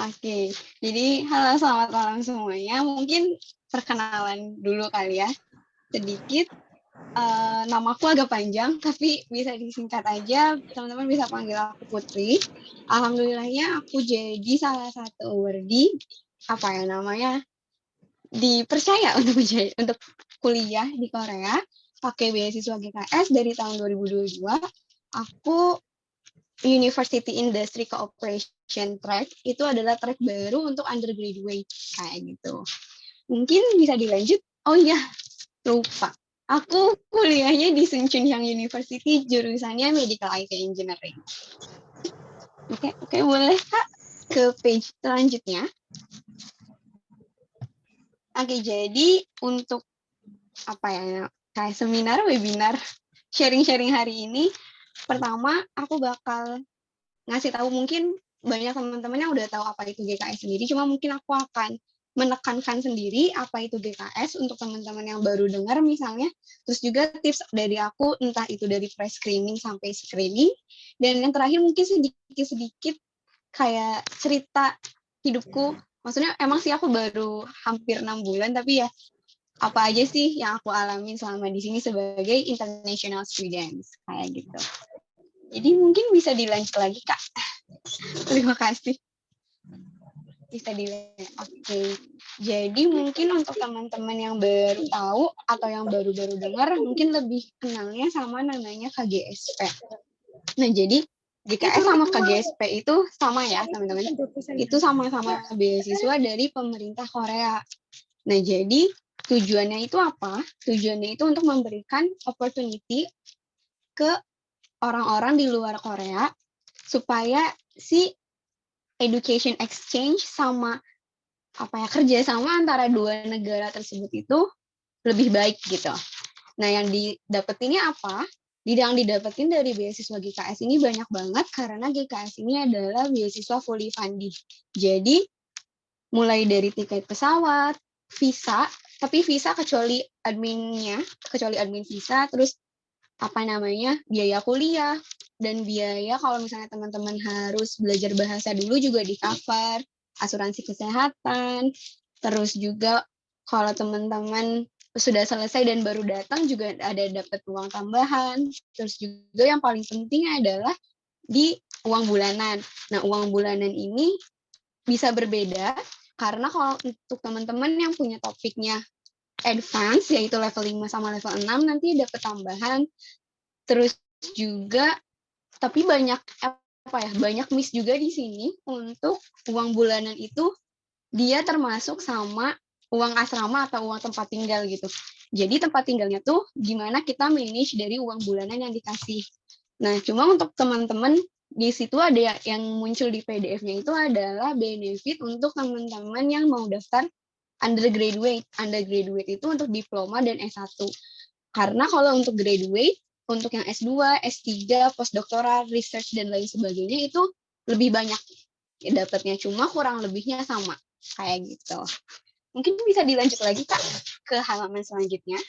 Oke, jadi halo selamat malam semuanya. Mungkin perkenalan dulu kali ya, sedikit. Namaku agak panjang, tapi bisa disingkat aja. Teman-teman bisa panggil aku Putri. Alhamdulillahnya aku jadi salah satu awardee, apa ya namanya, dipercaya untuk kuliah di Korea, pakai beasiswa GKS dari tahun 2022. Aku University Industry Cooperation Track itu adalah track baru untuk undergraduate kayak gitu. Mungkin bisa dilanjut. Oh iya, lupa. Aku kuliahnya di Sunchunhyang University, jurusannya Medical IT Engineering. Oke, boleh Kak ke page selanjutnya. Oke, jadi untuk apa ya, kayak seminar, webinar, sharing-sharing hari ini, pertama aku bakal ngasih tahu, mungkin banyak teman-teman yang udah tahu apa itu GKS sendiri, cuma mungkin aku akan menekankan sendiri apa itu GKS untuk teman-teman yang baru dengar misalnya, terus juga tips dari aku, entah itu dari pre-screening sampai screening, dan yang terakhir mungkin sedikit-sedikit kayak cerita hidupku, maksudnya emang sih aku baru hampir 6 bulan, tapi ya apa aja sih yang aku alami selama di sini sebagai international students, kayak gitu. Jadi mungkin bisa dilanjut lagi, Kak. Terima kasih. Bisa dilihat. Oke. Jadi mungkin untuk teman-teman yang baru tahu atau yang baru-baru dengar, mungkin lebih kenalnya sama namanya KGSP. Nah, jadi GKS sama KGSP itu sama ya, teman-teman. Itu sama-sama beasiswa dari pemerintah Korea. Nah, jadi tujuannya itu apa? Tujuannya itu untuk memberikan opportunity ke orang-orang di luar Korea supaya si education exchange sama apa ya, kerjasama antara dua negara tersebut itu lebih baik gitu. Nah, yang didapetinnya apa? Yang didapetin dari beasiswa GKS ini banyak banget karena GKS ini adalah beasiswa fully funded. Jadi mulai dari tiket pesawat, visa, tapi visa kecuali admin visa, terus apa namanya, biaya kuliah, dan biaya kalau misalnya teman-teman harus belajar bahasa dulu juga di cover, asuransi kesehatan, terus juga kalau teman-teman sudah selesai dan baru datang juga ada dapat uang tambahan, terus juga yang paling penting adalah di uang bulanan. Nah, uang bulanan ini bisa berbeda karena kalau untuk teman-teman yang punya topiknya advance, yaitu level 5 sama level 6, nanti dapat tambahan. Terus juga, tapi banyak banyak miss juga di sini untuk uang bulanan itu dia termasuk sama uang asrama atau uang tempat tinggal gitu. Jadi tempat tinggalnya tuh gimana kita manage dari uang bulanan yang dikasih. Nah, cuma untuk teman-teman di situ ada yang muncul di PDF-nya itu adalah benefit untuk teman-teman yang mau daftar undergraduate. Undergraduate itu untuk diploma dan S1. Karena kalau untuk graduate, untuk yang S2, S3, postdoktoral, research, dan lain sebagainya itu lebih banyak dapatnya. Cuma kurang lebihnya sama. Kayak gitu. Mungkin bisa dilanjut lagi, Kak, ke halaman selanjutnya.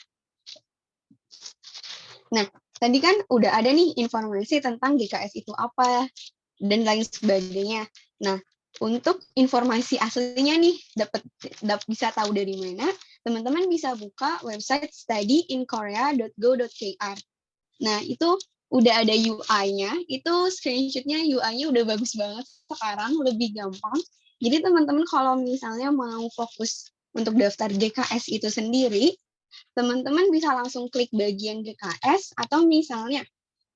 Nah, tadi kan udah ada nih informasi tentang GKS itu apa, dan lain sebagainya. Nah, untuk informasi aslinya nih, bisa tahu dari mana, teman-teman bisa buka website studyinkorea.go.kr. Nah, itu udah ada UI-nya, itu screenshot-nya UI-nya udah bagus banget sekarang, lebih gampang. Jadi teman-teman kalau misalnya mau fokus untuk daftar GKS itu sendiri, teman-teman bisa langsung klik bagian GKS, atau misalnya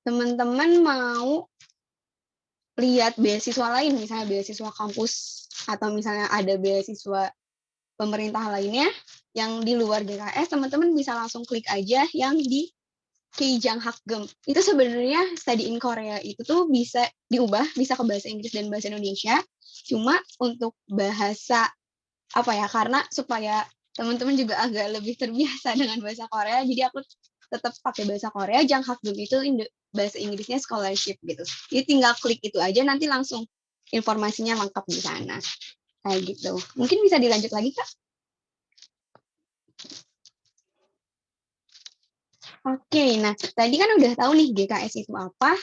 teman-teman mau lihat beasiswa lain, misalnya beasiswa kampus, atau misalnya ada beasiswa pemerintah lainnya yang di luar GKS, teman-teman bisa langsung klik aja yang di Keijang Hakgem. Itu sebenarnya study in Korea itu tuh bisa diubah, bisa ke bahasa Inggris dan bahasa Indonesia. Cuma untuk bahasa apa ya, karena supaya teman-teman juga agak lebih terbiasa dengan bahasa Korea, jadi aku tetap pakai bahasa Korea. Jang Hakgem itu bahasa Inggrisnya scholarship gitu. Jadi tinggal klik itu aja, nanti langsung informasinya lengkap di sana. Kayak gitu. Mungkin bisa dilanjut lagi, Kak? Oke, nah tadi kan udah tahu nih GKS itu apa,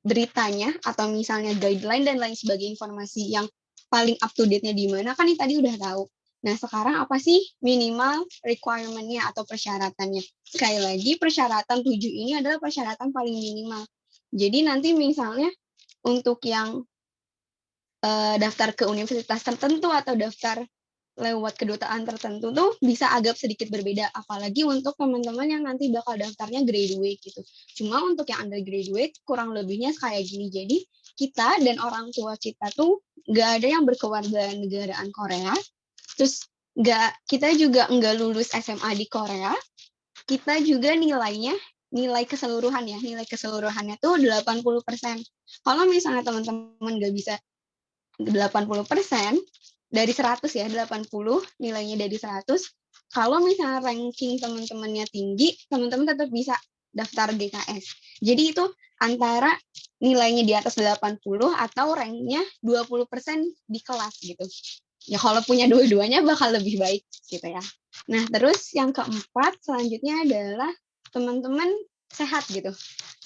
beritanya, atau misalnya guideline dan lain sebagainya informasi yang paling up to date-nya di mana kan ini tadi udah tahu. Nah, sekarang apa sih minimal requirement-nya atau persyaratannya? Sekali lagi, persyaratan 7 ini adalah persyaratan paling minimal. Jadi nanti misalnya untuk yang daftar ke universitas tertentu atau daftar lewat kedutaan tertentu tuh bisa agak sedikit berbeda, apalagi untuk teman-teman yang nanti bakal daftarnya graduate gitu. Cuma untuk yang undergraduate kurang lebihnya kayak gini. Jadi kita dan orang tua kita tuh nggak ada yang berkewarganegaraan Korea, terus kita juga nggak lulus SMA di Korea, kita juga nilai keseluruhannya tuh 80%. Kalau misalnya teman-teman nggak bisa 80%, dari 100 ya, 80 nilainya dari 100. Kalau misalnya ranking teman-temannya tinggi, teman-teman tetap bisa daftar GKS. Jadi itu antara nilainya di atas 80 atau ranknya 20% di kelas gitu. Ya kalau punya dua-duanya bakal lebih baik gitu ya. Nah, terus yang keempat selanjutnya adalah teman-teman sehat gitu.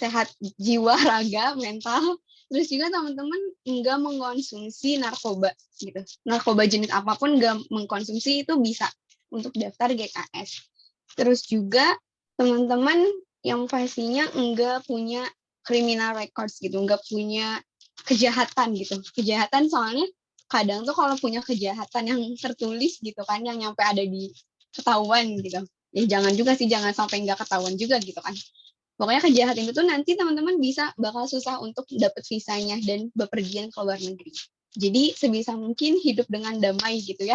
Sehat jiwa, raga, mental. Terus juga teman-teman nggak mengkonsumsi narkoba gitu. Narkoba jenis apapun nggak mengkonsumsi itu bisa untuk daftar GKS. Terus juga teman-teman yang pastinya nggak punya criminal records gitu, nggak punya kejahatan gitu. Kejahatan soalnya kadang tuh kalau punya kejahatan yang tertulis gitu kan, yang nyampe ada di ketahuan gitu. Ya jangan juga sih, jangan sampai nggak ketahuan juga gitu kan. Pokoknya kejahatan itu nanti teman-teman bakal susah untuk dapat visanya dan bepergian ke luar negeri. Jadi sebisa mungkin hidup dengan damai gitu ya,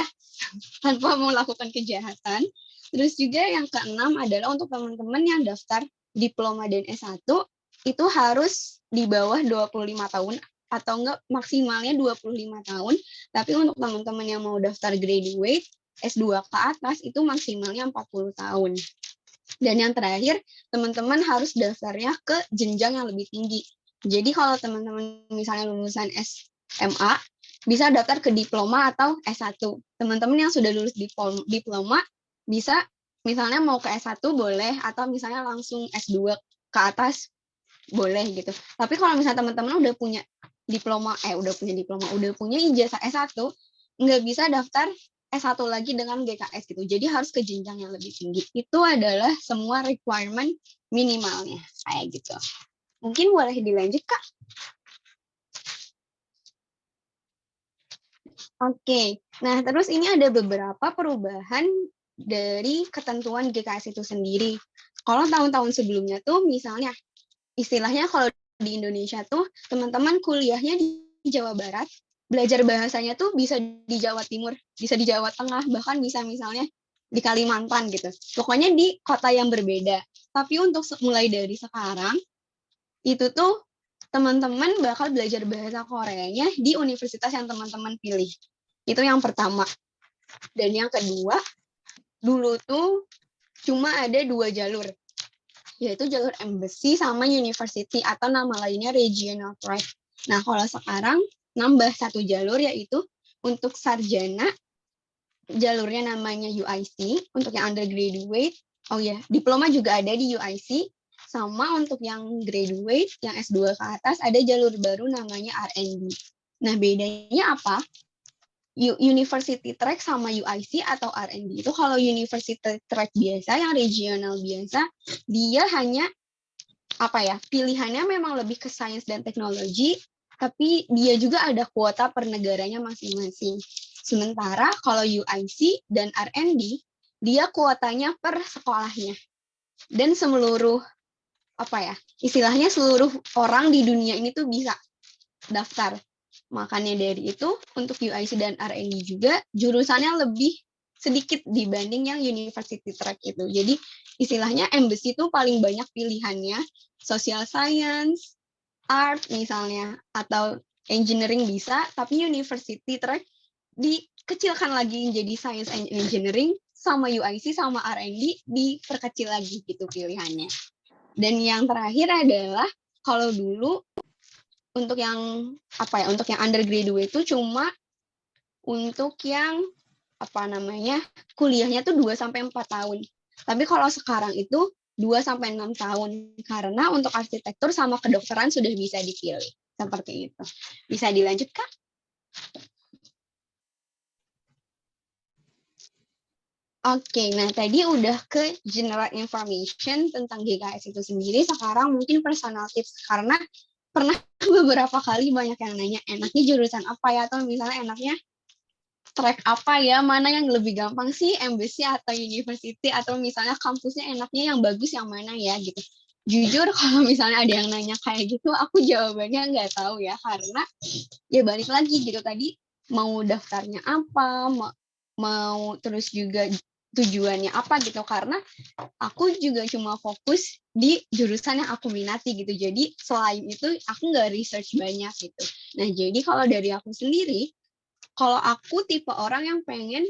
tanpa melakukan kejahatan. Terus juga yang keenam adalah untuk teman-teman yang daftar diploma dan S1, itu harus di bawah 25 tahun atau enggak maksimalnya 25 tahun. Tapi untuk teman-teman yang mau daftar graduate, S2 ke atas itu maksimalnya 40 tahun. Dan yang terakhir, teman-teman harus daftarnya ke jenjang yang lebih tinggi. Jadi kalau teman-teman misalnya lulusan SMA, bisa daftar ke diploma atau S1. Teman-teman yang sudah lulus diploma, bisa misalnya mau ke S1 boleh, atau misalnya langsung S2 ke atas, boleh gitu. Tapi kalau misalnya teman-teman udah punya ijazah S1, nggak bisa daftar S1 lagi dengan GKS gitu. Jadi harus ke jenjang yang lebih tinggi. Itu adalah semua requirement minimalnya kayak gitu. Mungkin boleh dilanjut, Kak. Oke. Nah, terus ini ada beberapa perubahan dari ketentuan GKS itu sendiri. Kalau tahun-tahun sebelumnya tuh misalnya istilahnya kalau di Indonesia tuh teman-teman kuliahnya di Jawa Barat, belajar bahasanya tuh bisa di Jawa Timur, bisa di Jawa Tengah, bahkan bisa misalnya di Kalimantan gitu. Pokoknya di kota yang berbeda. Tapi untuk mulai dari sekarang, itu tuh teman-teman bakal belajar bahasa Koreanya di universitas yang teman-teman pilih. Itu yang pertama. Dan yang kedua, dulu tuh cuma ada 2 jalur, yaitu jalur embassy sama university atau nama lainnya regional track. Nah, kalau sekarang nambah 1 jalur, yaitu untuk sarjana, jalurnya namanya UIC, untuk yang undergraduate, oh ya, diploma juga ada di UIC, sama untuk yang graduate, yang S2 ke atas, ada jalur baru namanya R&D. Nah, bedanya apa? University track sama UIC atau R&D itu, kalau university track biasa yang regional biasa, dia hanya pilihannya memang lebih ke sains dan teknologi, tapi dia juga ada kuota per negaranya masing-masing. Sementara kalau UIC dan R&D, dia kuotanya per sekolahnya. Dan seluruh istilahnya seluruh orang di dunia ini tuh bisa daftar. Makanya dari itu, untuk UIC dan R&D juga jurusannya lebih sedikit dibanding yang university track itu. Jadi istilahnya embassy itu paling banyak pilihannya, social science, art misalnya, atau engineering bisa, tapi university track dikecilkan lagi jadi science and engineering, sama UIC sama R&D diperkecil lagi gitu pilihannya. Dan yang terakhir adalah, kalau dulu untuk yang undergraduate itu cuma untuk yang kuliahnya tuh 2 sampai 4 tahun. Tapi kalau sekarang itu 2 sampai 6 tahun, karena untuk arsitektur sama kedokteran sudah bisa dipilih. Seperti itu. Bisa dilanjutkan? Oke, nah tadi udah ke general information tentang GKS itu sendiri. Sekarang mungkin personal tips, karena pernah beberapa kali banyak yang nanya enaknya jurusan apa ya, atau misalnya enaknya track apa ya, mana yang lebih gampang sih, embassy atau university, atau misalnya kampusnya enaknya yang bagus yang mana ya gitu. Jujur kalau misalnya ada yang nanya kayak gitu, aku jawabannya nggak tahu ya, karena ya balik lagi gitu tadi, mau daftarnya apa, mau terus juga tujuannya apa gitu, karena aku juga cuma fokus di jurusan yang aku minati gitu. Jadi selain itu aku nggak research banyak gitu. Nah jadi kalau dari aku sendiri, kalau aku tipe orang yang pengen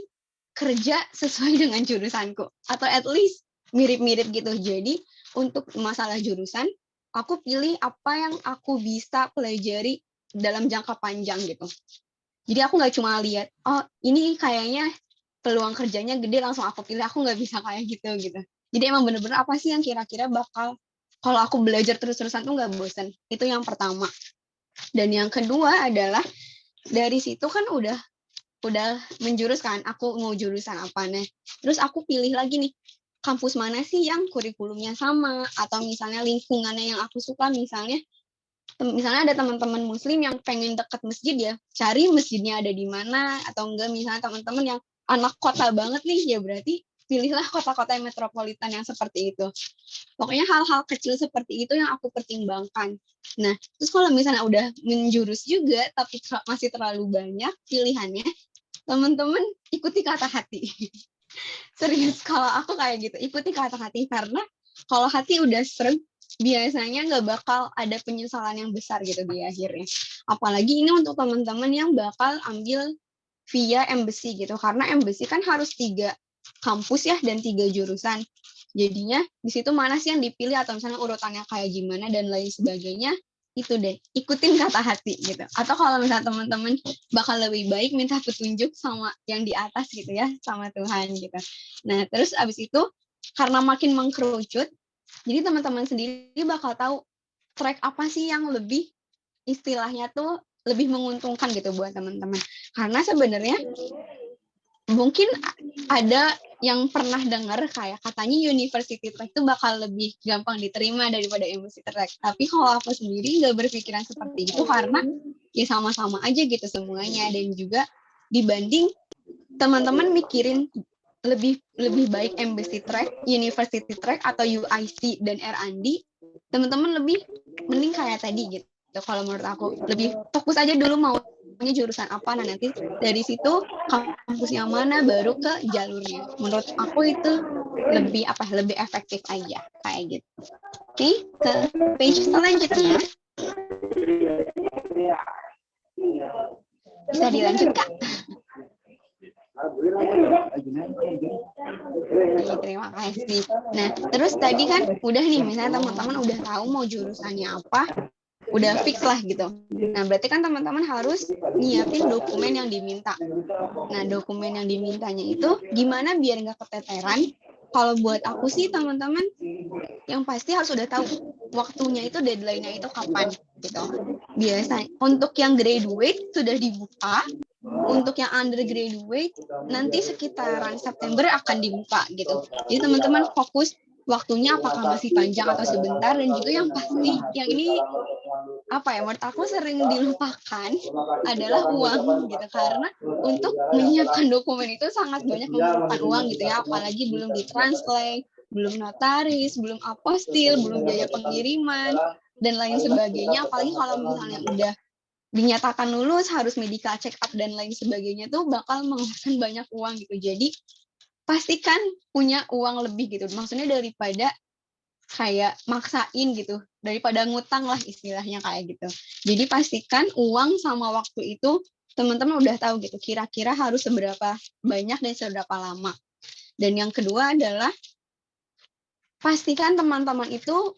kerja sesuai dengan jurusanku, atau at least mirip-mirip gitu. Jadi untuk masalah jurusan, aku pilih apa yang aku bisa pelajari dalam jangka panjang gitu. Jadi aku nggak cuma lihat, oh ini kayaknya peluang kerjanya gede langsung aku pilih, aku nggak bisa kayak gitu gitu. Jadi emang bener-bener apa sih yang kira-kira bakal, kalau aku belajar terus-terusan tuh nggak bosan. Itu yang pertama. Dan yang kedua adalah dari situ kan udah menjurus kan, aku mau jurusan apa nih. Terus aku pilih lagi nih, kampus mana sih yang kurikulumnya sama, atau misalnya lingkungannya yang aku suka, misalnya ada teman-teman muslim yang pengen dekat masjid ya, cari masjidnya ada di mana, atau enggak misalnya teman-teman yang anak kota banget nih, ya berarti pilihlah kota-kota yang metropolitan yang seperti itu. Pokoknya hal-hal kecil seperti itu yang aku pertimbangkan. Nah, terus kalau misalnya udah menjurus juga, tapi masih terlalu banyak pilihannya, teman-teman ikuti kata hati. Serius, kalau aku kayak gitu, ikuti kata hati, karena kalau hati udah serem, biasanya nggak bakal ada penyesalan yang besar gitu di akhirnya. Apalagi ini untuk teman-teman yang bakal ambil via embassy gitu, karena embassy kan harus 3 kampus ya dan 3 jurusan. Jadinya di situ mana sih yang dipilih, atau misalnya urutannya kayak gimana dan lain sebagainya, itu deh, ikutin kata hati gitu. Atau kalau misalnya teman-teman bakal lebih baik minta petunjuk sama yang di atas gitu ya, sama Tuhan gitu. Nah terus abis itu, karena makin mengkerucut, jadi teman-teman sendiri bakal tahu track apa sih yang lebih, istilahnya tuh lebih menguntungkan gitu buat teman-teman. Karena sebenarnya mungkin ada yang pernah dengar kayak katanya university track itu bakal lebih gampang diterima daripada embassy track. Tapi kalau aku sendiri nggak berpikiran seperti itu, karena ya sama-sama aja gitu semuanya. Dan juga dibanding teman-teman mikirin lebih lebih baik embassy track, university track, atau UIC dan R&D, teman-teman lebih mending kayak tadi gitu. Kalau menurut aku lebih fokus aja dulu maunya jurusan apa, nah nanti dari situ kampusnya mana baru ke jalurnya. Menurut aku itu lebih efektif aja kayak gitu. Oke, ke page selanjutnya bisa dilanjut Kak. Oke, terima kasih. Nah, terus tadi kan udah nih, misalnya teman-teman udah tahu mau jurusannya apa, udah fix lah gitu. Nah, berarti kan teman-teman harus nyiapin dokumen yang diminta. Nah, dokumen yang dimintanya itu gimana biar nggak keteteran? Kalau buat aku sih teman-teman, yang pasti harus udah tahu waktunya itu, deadline-nya itu kapan gitu. Biasanya untuk yang graduate sudah dibuka, untuk yang undergraduate nanti sekitaran September akan dibuka gitu. Jadi teman-teman fokus waktunya apakah masih panjang atau sebentar. Dan juga yang pasti, yang ini apa ya, menurut aku sering dilupakan adalah uang gitu, karena untuk menyiapkan dokumen itu sangat banyak memakan uang gitu ya, apalagi belum ditranslate, belum notaris, belum apostil, belum biaya pengiriman dan lain sebagainya. Apalagi kalau misalnya udah dinyatakan lulus harus medical check up dan lain sebagainya, tuh bakal mengeluarkan banyak uang gitu. Jadi pastikan punya uang lebih gitu, maksudnya daripada kayak maksain gitu, daripada ngutang lah istilahnya kayak gitu. Jadi pastikan uang sama waktu itu teman-teman udah tahu gitu, kira-kira harus seberapa banyak dan seberapa lama. Dan yang kedua adalah pastikan teman-teman itu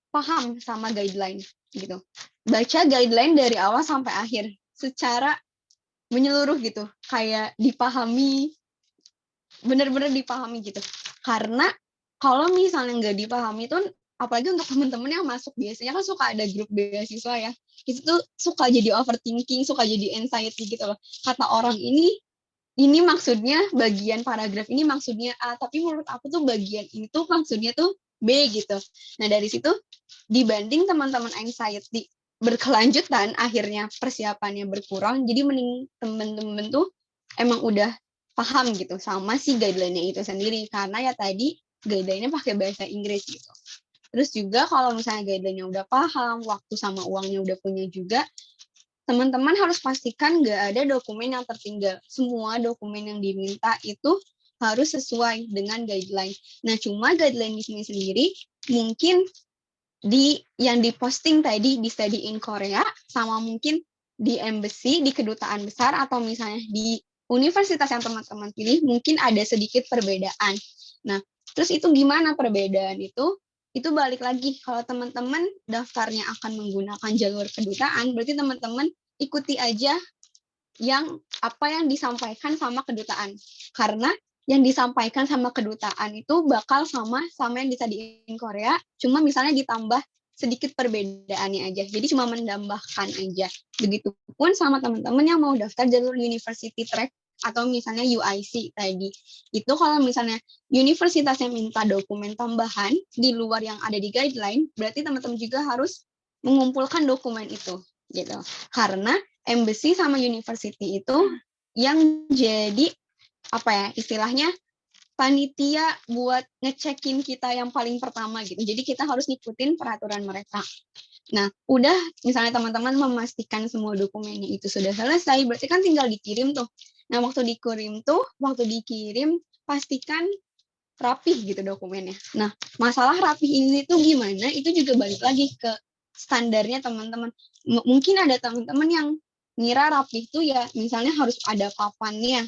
paham sama guideline gitu. Baca guideline dari awal sampai akhir secara menyeluruh gitu, kayak dipahami, benar-benar dipahami gitu. Karena kalau misalnya nggak dipahami itu, apalagi untuk teman-teman yang masuk, biasanya kan suka ada grup beasiswa ya, itu tuh suka jadi overthinking, suka jadi anxiety gitu loh. Kata orang ini ini maksudnya bagian paragraf ini maksudnya A, tapi menurut aku tuh bagian ini tuh maksudnya tuh B gitu. Nah dari situ dibanding teman-teman anxiety berkelanjutan, akhirnya persiapannya berkurang, jadi mending temen-temen tuh emang udah paham gitu sama si guideline-nya itu sendiri, karena ya tadi guideline-nya pakai bahasa Inggris gitu. Terus juga kalau misalnya guideline-nya udah paham, waktu sama uangnya udah punya juga, teman-teman harus pastikan nggak ada dokumen yang tertinggal. Semua dokumen yang diminta itu harus sesuai dengan guideline. Nah, cuma guideline di sini sendiri mungkin yang diposting tadi di Study in Korea sama mungkin di embassy, di kedutaan besar, atau misalnya di universitas yang teman-teman pilih mungkin ada sedikit perbedaan. Nah, terus itu gimana perbedaan itu? Itu balik lagi, kalau teman-teman daftarnya akan menggunakan jalur kedutaan, berarti teman-teman ikuti aja apa yang disampaikan sama kedutaan. Karena yang disampaikan sama kedutaan itu bakal sama yang disediain Korea, cuma misalnya ditambah sedikit perbedaannya aja. Jadi cuma menambahkan aja. Begitupun sama teman-teman yang mau daftar jalur university track atau misalnya UIC tadi. Itu kalau misalnya universitas yang minta dokumen tambahan di luar yang ada di guideline, berarti teman-teman juga harus mengumpulkan dokumen itu gitu. Karena embassy sama university itu yang jadi apa ya istilahnya panitia buat ngecekin kita yang paling pertama gitu. Jadi kita harus ngikutin peraturan mereka. Nah, udah misalnya teman-teman memastikan semua dokumennya itu sudah selesai, berarti kan tinggal dikirim tuh. Nah, waktu dikirim pastikan rapih gitu dokumennya. Nah, masalah rapih ini tuh gimana? Itu juga balik lagi ke standarnya teman-teman. Mungkin ada teman-teman yang ngira rapih tuh ya misalnya harus ada papannya,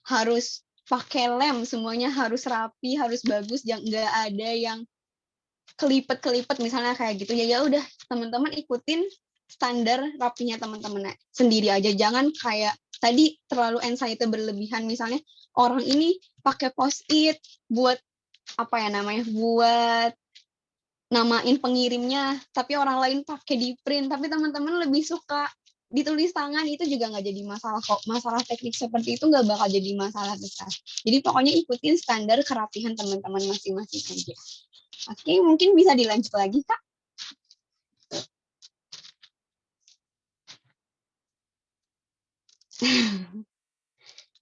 harus pakai lem, semuanya harus rapi, harus bagus, nggak ada yang kelipet-kelipet misalnya kayak gitu. Ya udah teman-teman ikutin standar rapinya teman-teman sendiri aja. Jangan kayak tadi terlalu anxiety berlebihan, misalnya orang ini pakai post-it buat apa ya namanya, buat namain pengirimnya, tapi orang lain pakai di print, tapi teman-teman lebih suka ditulis tangan, itu juga nggak jadi masalah kok. Masalah teknik seperti itu nggak bakal jadi masalah besar. Jadi pokoknya ikutin standar kerapihan teman-teman masing-masing aja. Oke, mungkin bisa dilanjut lagi, Kak.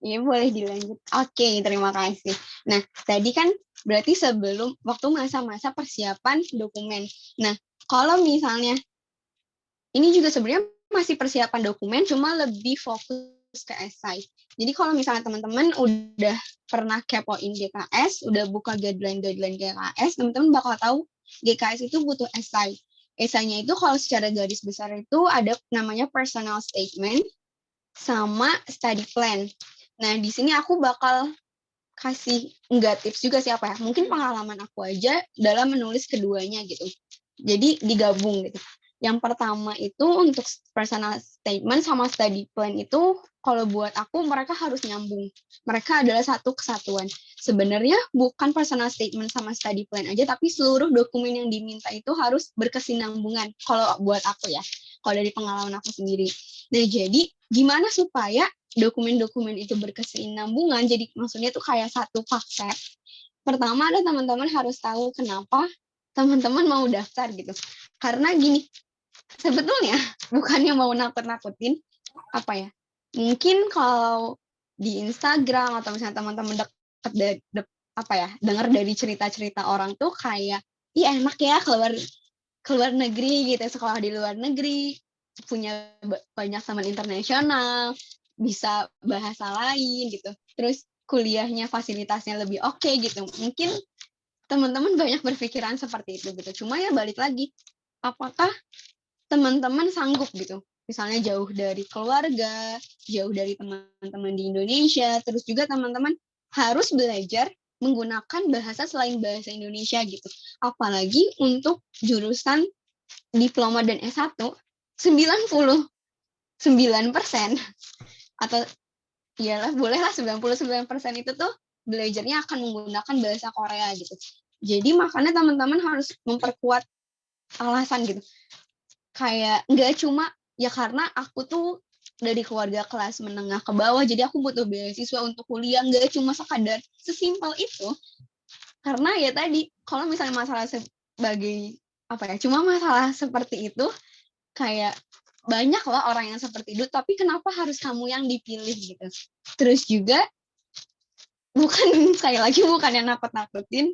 Iya, boleh dilanjut. Oke, terima kasih. Nah, tadi kan berarti sebelum waktu masa-masa persiapan dokumen. Nah, kalau misalnya ini juga sebenarnya masih persiapan dokumen, cuma lebih fokus ke esai. Jadi kalau misalnya teman-teman udah pernah kepoin GKS, udah buka guideline GKS, teman-teman bakal tahu GKS itu butuh esai. Esainya itu kalau secara garis besar itu ada namanya personal statement sama study plan. Nah, di sini aku bakal kasih enggak tips juga sih apa ya. Mungkin pengalaman aku aja dalam menulis keduanya gitu. Jadi digabung gitu. Yang pertama itu untuk personal statement sama study plan itu kalau buat aku mereka harus nyambung. Mereka adalah satu kesatuan. Sebenarnya bukan personal statement sama study plan aja, tapi seluruh dokumen yang diminta itu harus berkesinambungan. Kalau buat aku ya, kalau dari pengalaman aku sendiri. Nah, jadi gimana supaya dokumen-dokumen itu berkesinambungan? Jadi maksudnya tuh kayak satu paket. Pertama ada teman-teman harus tahu kenapa teman-teman mau daftar gitu. Karena gini, sebetulnya bukannya mau nakut-nakutin apa ya. Mungkin kalau di Instagram atau misalnya teman-teman dekat apa ya, dengar dari cerita-cerita orang tuh kayak, iya enak ya keluar negeri gitu, sekolah di luar negeri, punya banyak teman internasional, bisa bahasa lain gitu. Terus kuliahnya fasilitasnya lebih oke gitu. Mungkin teman-teman banyak berpikiran seperti itu gitu. Cuma ya balik lagi, apakah teman-teman sanggup gitu? Misalnya jauh dari keluarga, jauh dari teman-teman di Indonesia, terus juga teman-teman harus belajar menggunakan bahasa selain bahasa Indonesia gitu. Apalagi untuk jurusan diploma dan S1, 99% atau iyalah bolehlah 99% itu tuh belajarnya akan menggunakan bahasa Korea gitu. Jadi makanya teman-teman harus memperkuat alasan gitu. Kayak nggak cuma ya karena aku tuh dari keluarga kelas menengah ke bawah, jadi aku butuh beasiswa untuk kuliah, nggak cuma sekadar sesimpel itu. Karena ya tadi, kalau misalnya masalah sebagai apa ya, cuma masalah seperti itu, kayak banyak lah orang yang seperti itu, tapi kenapa harus kamu yang dipilih gitu. Terus juga bukan sekali lagi bukan yang nakut-nakutin,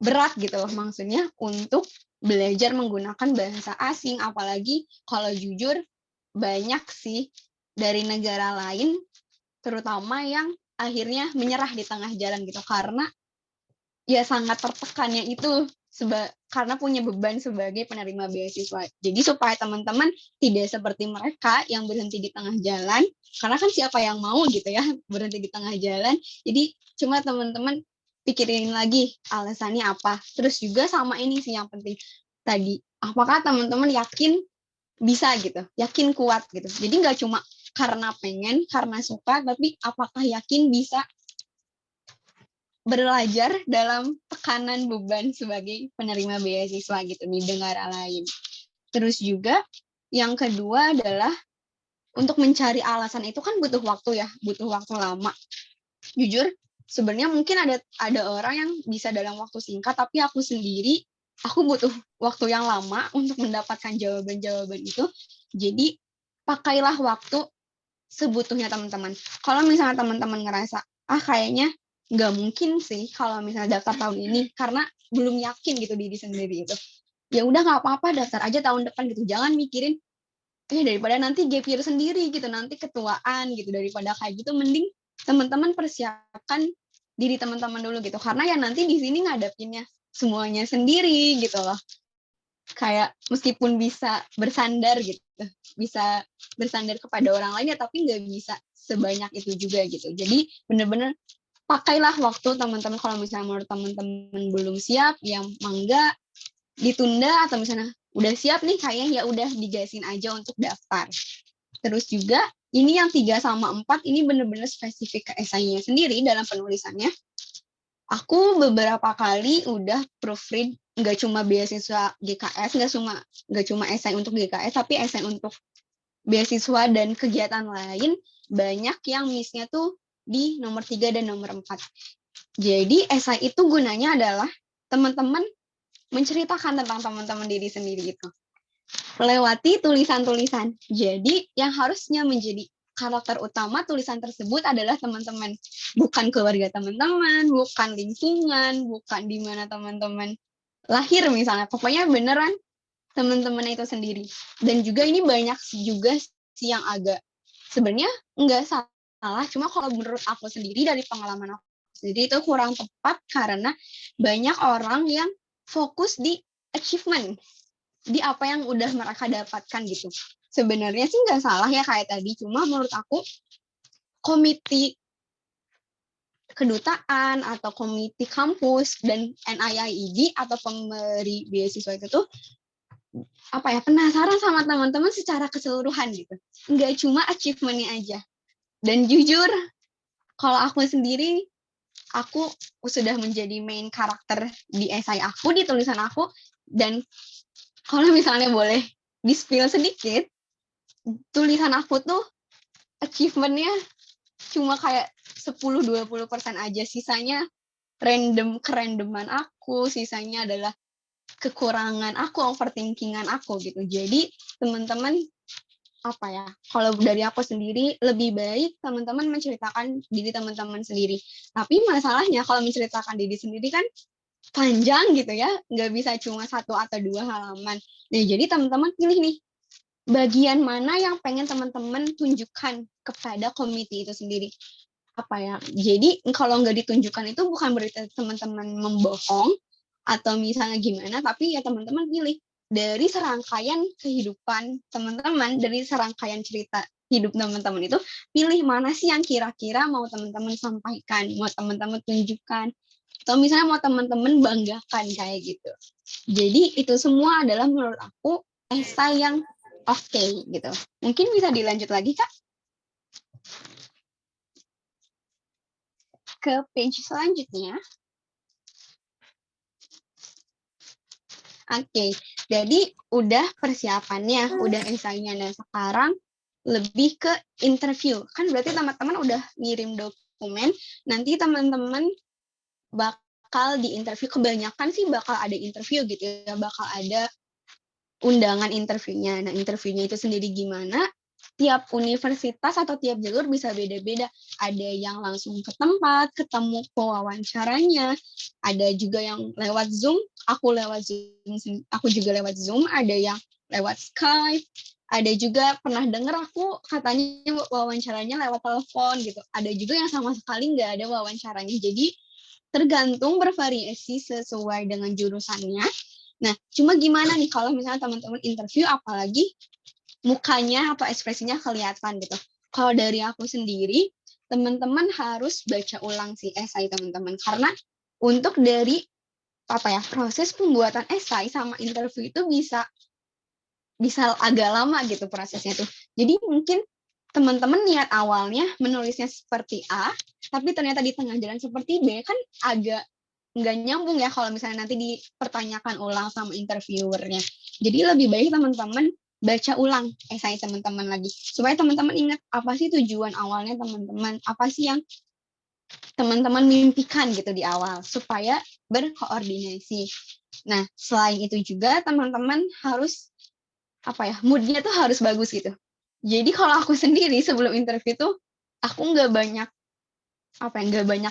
berat gitu loh maksudnya untuk belajar menggunakan bahasa asing, apalagi kalau jujur banyak sih dari negara lain terutama yang akhirnya menyerah di tengah jalan gitu karena ya sangat tertekannya itu karena punya beban sebagai penerima beasiswa. Jadi supaya teman-teman tidak seperti mereka yang berhenti di tengah jalan, karena kan siapa yang mau gitu ya berhenti di tengah jalan. Jadi cuma teman-teman pikirin lagi alasannya apa. Terus juga sama ini sih yang penting tadi, apakah teman-teman yakin bisa gitu, yakin kuat gitu. Jadi nggak cuma karena pengen, karena suka, tapi apakah yakin bisa belajar dalam tekanan beban sebagai penerima beasiswa gitu di negara lain. Terus juga yang kedua adalah untuk mencari alasan itu kan butuh waktu ya, butuh waktu lama. Jujur, sebenarnya mungkin ada orang yang bisa dalam waktu singkat, tapi aku sendiri aku butuh waktu yang lama untuk mendapatkan jawaban-jawaban itu. Jadi pakailah waktu sebutuhnya teman-teman. Kalau misalnya teman-teman ngerasa, kayaknya nggak mungkin sih kalau misalnya daftar tahun ini, karena belum yakin gitu diri sendiri itu. Ya udah nggak apa-apa, daftar aja tahun depan gitu. Jangan mikirin, daripada nanti gap year sendiri gitu, nanti ketuaan gitu. Daripada kayak gitu, mending teman-teman persiapkan diri teman-teman dulu gitu. Karena ya nanti di sini ngadapinnya semuanya sendiri gitu loh. Kayak meskipun bisa bersandar gitu, bisa bersandar kepada orang lain ya, tapi nggak bisa sebanyak itu juga gitu. Jadi bener-bener pakailah waktu teman-teman. Kalau misalnya menurut teman-teman belum siap, yang mangga ditunda, atau misalnya udah siap nih kayaknya, ya udah digasin aja untuk daftar. Terus juga ini yang 3 sama 4 ini bener-bener spesifik ke esainya sendiri dalam penulisannya. Aku beberapa kali udah proofread, nggak cuma beasiswa GKS, nggak cuma esai untuk GKS, tapi esai untuk beasiswa dan kegiatan lain, banyak yang miss-nya tuh di nomor 3 dan nomor 4. Jadi esai itu gunanya adalah teman-teman menceritakan tentang teman-teman diri sendiri itu lewati tulisan-tulisan. Jadi yang harusnya menjadi karakter utama tulisan tersebut adalah teman-teman, bukan keluarga teman-teman, bukan lingkungan, bukan di mana teman-teman lahir misalnya. Pokoknya beneran teman-teman itu sendiri. Dan juga ini banyak juga sih yang agak sebenarnya nggak salah, cuma kalau menurut aku sendiri dari pengalaman aku sendiri itu kurang tepat karena banyak orang yang fokus di achievement, di apa yang udah mereka dapatkan gitu. Sebenarnya sih nggak salah ya kayak tadi, cuma menurut aku komite kedutaan atau komite kampus dan NIIED atau pemberi beasiswa itu tuh apa ya, penasaran sama teman-teman secara keseluruhan gitu. Nggak cuma achievementnya aja. Dan jujur, kalau aku sendiri, aku sudah menjadi main karakter di esai aku, di tulisan aku, dan kalau misalnya boleh di-spill sedikit, tulisan aku tuh achievementnya cuma kayak 10-20% aja, sisanya kerandoman aku, sisanya adalah kekurangan aku, overthinkingan aku gitu. Jadi teman-teman apa ya, kalau dari aku sendiri lebih baik teman-teman menceritakan diri teman-teman sendiri. Tapi masalahnya kalau menceritakan diri sendiri kan panjang gitu ya, nggak bisa cuma 1 atau 2 halaman. Nah, jadi teman-teman pilih nih, bagian mana yang pengen teman-teman tunjukkan kepada komite itu sendiri. Apa ya, jadi kalau nggak ditunjukkan itu bukan berarti teman-teman membohong atau misalnya gimana, tapi ya teman-teman pilih dari serangkaian kehidupan teman-teman, dari serangkaian cerita hidup teman-teman itu, pilih mana sih yang kira-kira mau teman-teman sampaikan, mau teman-teman tunjukkan, atau misalnya mau teman-teman banggakan kayak gitu. Jadi itu semua adalah menurut aku esai yang oke gitu. Mungkin bisa dilanjut lagi Kak ke page selanjutnya. Oke, jadi udah persiapannya, udah esainya. Nah, sekarang lebih ke interview. Kan berarti teman-teman udah ngirim dokumen, nanti teman-teman bakal diinterview. Kebanyakan sih bakal ada interview gitu ya, bakal ada undangan interviewnya. Nah, interviewnya itu sendiri gimana? Tiap universitas atau tiap jalur bisa beda-beda. Ada yang langsung ke tempat, ketemu pewawancaranya. Ada juga yang lewat Zoom. Aku juga lewat Zoom. Ada yang lewat Skype. Ada juga pernah dengar aku katanya wawancaranya lewat telepon gitu. Ada juga yang sama sekali nggak ada wawancaranya. Jadi tergantung bervariasi sesuai dengan jurusannya. Nah, cuma gimana nih kalau misalnya teman-teman interview, apalagi mukanya atau ekspresinya kelihatan gitu. Kalau dari aku sendiri, teman-teman harus baca ulang si esai teman-teman. Karena untuk dari proses pembuatan esai sama interview itu bisa agak lama gitu prosesnya tuh. Jadi mungkin teman-teman niat awalnya menulisnya seperti A, tapi ternyata di tengah jalan seperti B, kan agak nggak nyambung ya kalau misalnya nanti dipertanyakan ulang sama interviewernya. Jadi lebih baik teman-teman baca ulang esai teman-teman lagi, supaya teman-teman ingat apa sih tujuan awalnya teman-teman, apa sih yang teman-teman mimpikan gitu di awal, supaya berkoordinasi. Nah, selain itu juga teman-teman harus moodnya tuh harus bagus gitu. Jadi kalau aku sendiri sebelum interview tuh aku nggak banyak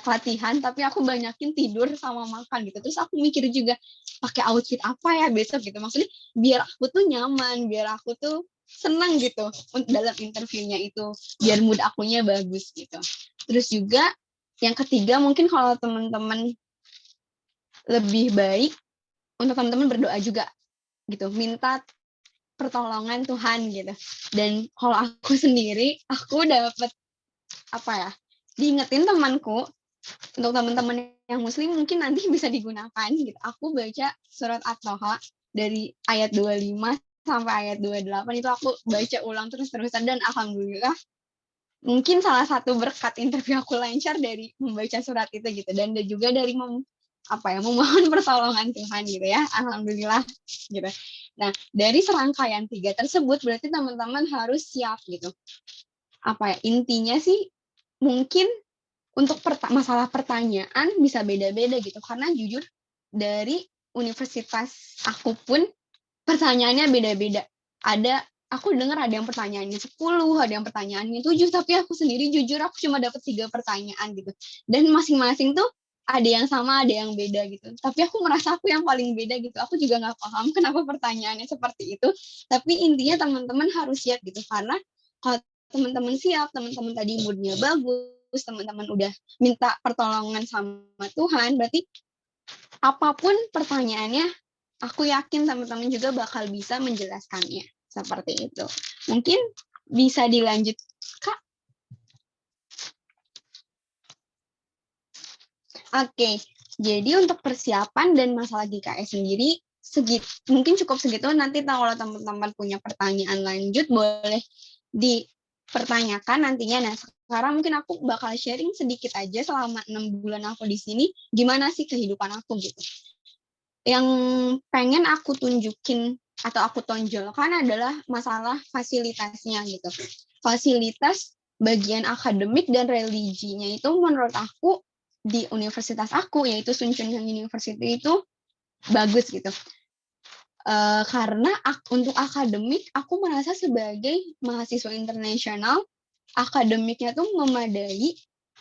latihan, tapi aku banyakin tidur sama makan gitu. Terus aku mikir juga pakai outfit apa ya besok gitu. Maksudnya biar aku tuh nyaman, biar aku tuh senang gitu dalam interviewnya itu, biar mood akunya bagus gitu. Terus juga yang ketiga mungkin kalau teman-teman lebih baik untuk teman-teman berdoa juga gitu, minta pertolongan Tuhan gitu. Dan kalau aku sendiri, aku dapat diingetin temanku, untuk teman-teman yang muslim mungkin nanti bisa digunakan gitu. Aku baca surat At-Toha dari ayat 25 sampai ayat 28 itu aku baca ulang terus-terusan, dan alhamdulillah mungkin salah satu berkat interview aku lancar dari membaca surat itu gitu, dan juga dari memohon pertolongan Tuhan gitu ya, alhamdulillah gitu. Nah, dari serangkaian 3 tersebut berarti teman-teman harus siap gitu. Intinya sih mungkin untuk masalah pertanyaan bisa beda-beda gitu, karena jujur dari universitas aku pun pertanyaannya beda-beda. Aku dengar ada yang pertanyaannya 10, ada yang pertanyaannya 7, tapi aku sendiri jujur aku cuma dapat 3 pertanyaan gitu. Dan masing-masing tuh ada yang sama, ada yang beda gitu. Tapi aku merasa aku yang paling beda gitu. Aku juga nggak paham kenapa pertanyaannya seperti itu. Tapi intinya teman-teman harus siap gitu, karena kalau teman-teman siap, teman-teman tadi moodnya bagus, teman-teman udah minta pertolongan sama Tuhan, berarti apapun pertanyaannya, aku yakin teman-teman juga bakal bisa menjelaskannya. Seperti itu. Mungkin bisa dilanjut, Kak. Oke, jadi untuk persiapan dan masalah GKS sendiri, mungkin cukup segitu. Nanti kalau teman-teman punya pertanyaan lanjut, boleh dipertanyakan nantinya. Nah, sekarang mungkin aku bakal sharing sedikit aja selama 6 bulan aku di sini, gimana sih kehidupan aku gitu. Yang pengen aku tunjukin atau aku tonjolkan adalah masalah fasilitasnya gitu. Fasilitas bagian akademik dan religinya itu menurut aku di universitas aku, yaitu Sun Chun University, itu bagus gitu. Karena untuk akademik, aku merasa sebagai mahasiswa internasional, akademiknya tuh memadai,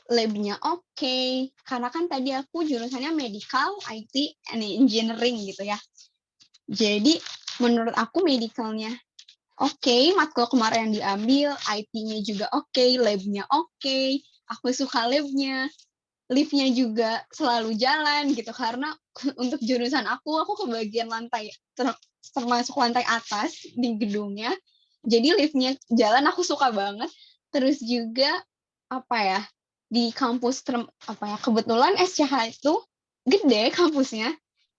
lab-nya oke. Karena kan tadi aku jurusannya medical, IT, and engineering gitu ya. Jadi menurut aku medicalnya oke, matkul kemarin yang diambil, IT-nya juga oke, lab-nya oke, aku suka lab-nya, lift-nya juga selalu jalan gitu, karena untuk jurusan aku ke bagian lantai, termasuk lantai atas di gedungnya, jadi lift-nya jalan, aku suka banget. Terus juga di kampus kebetulan SCH itu gede kampusnya,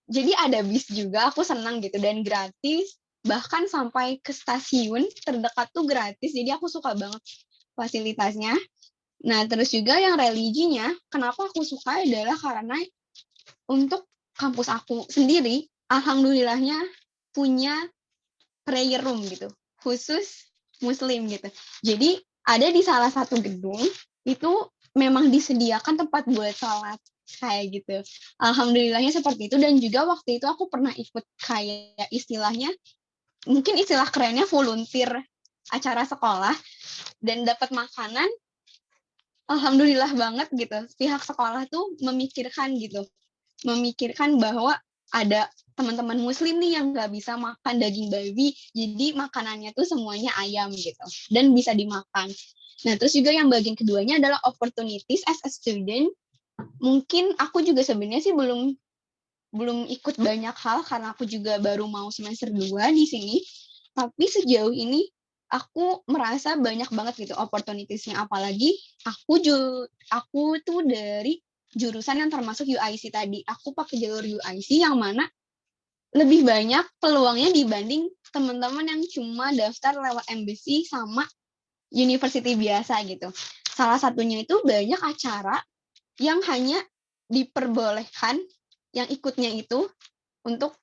jadi ada bis juga, aku senang gitu, dan gratis, bahkan sampai ke stasiun terdekat tuh gratis, jadi aku suka banget fasilitasnya. Nah, terus juga yang religinya, kenapa aku suka adalah karena untuk kampus aku sendiri, alhamdulillahnya punya prayer room gitu, khusus Muslim gitu. Jadi ada di salah satu gedung itu memang disediakan tempat buat sholat kayak gitu. Alhamdulillahnya seperti itu, dan juga waktu itu aku pernah ikut kayak istilahnya, mungkin istilah kerennya volunteer acara sekolah, dan dapat makanan. Alhamdulillah banget gitu. Pihak sekolah tuh memikirkan bahwa ada teman-teman muslim nih yang nggak bisa makan daging babi, jadi makanannya tuh semuanya ayam gitu, dan bisa dimakan. Nah, terus juga yang bagian keduanya adalah opportunities as a student. Mungkin aku juga sebenarnya sih belum ikut banyak hal karena aku juga baru mau semester 2 di sini. Tapi sejauh ini aku merasa banyak banget gitu opportunities-nya, apalagi aku tuh dari jurusan yang termasuk UIC tadi. Aku pakai jalur UIC yang mana lebih banyak peluangnya dibanding teman-teman yang cuma daftar lewat embassy sama university biasa gitu. Salah satunya itu banyak acara yang hanya diperbolehkan yang ikutnya itu untuk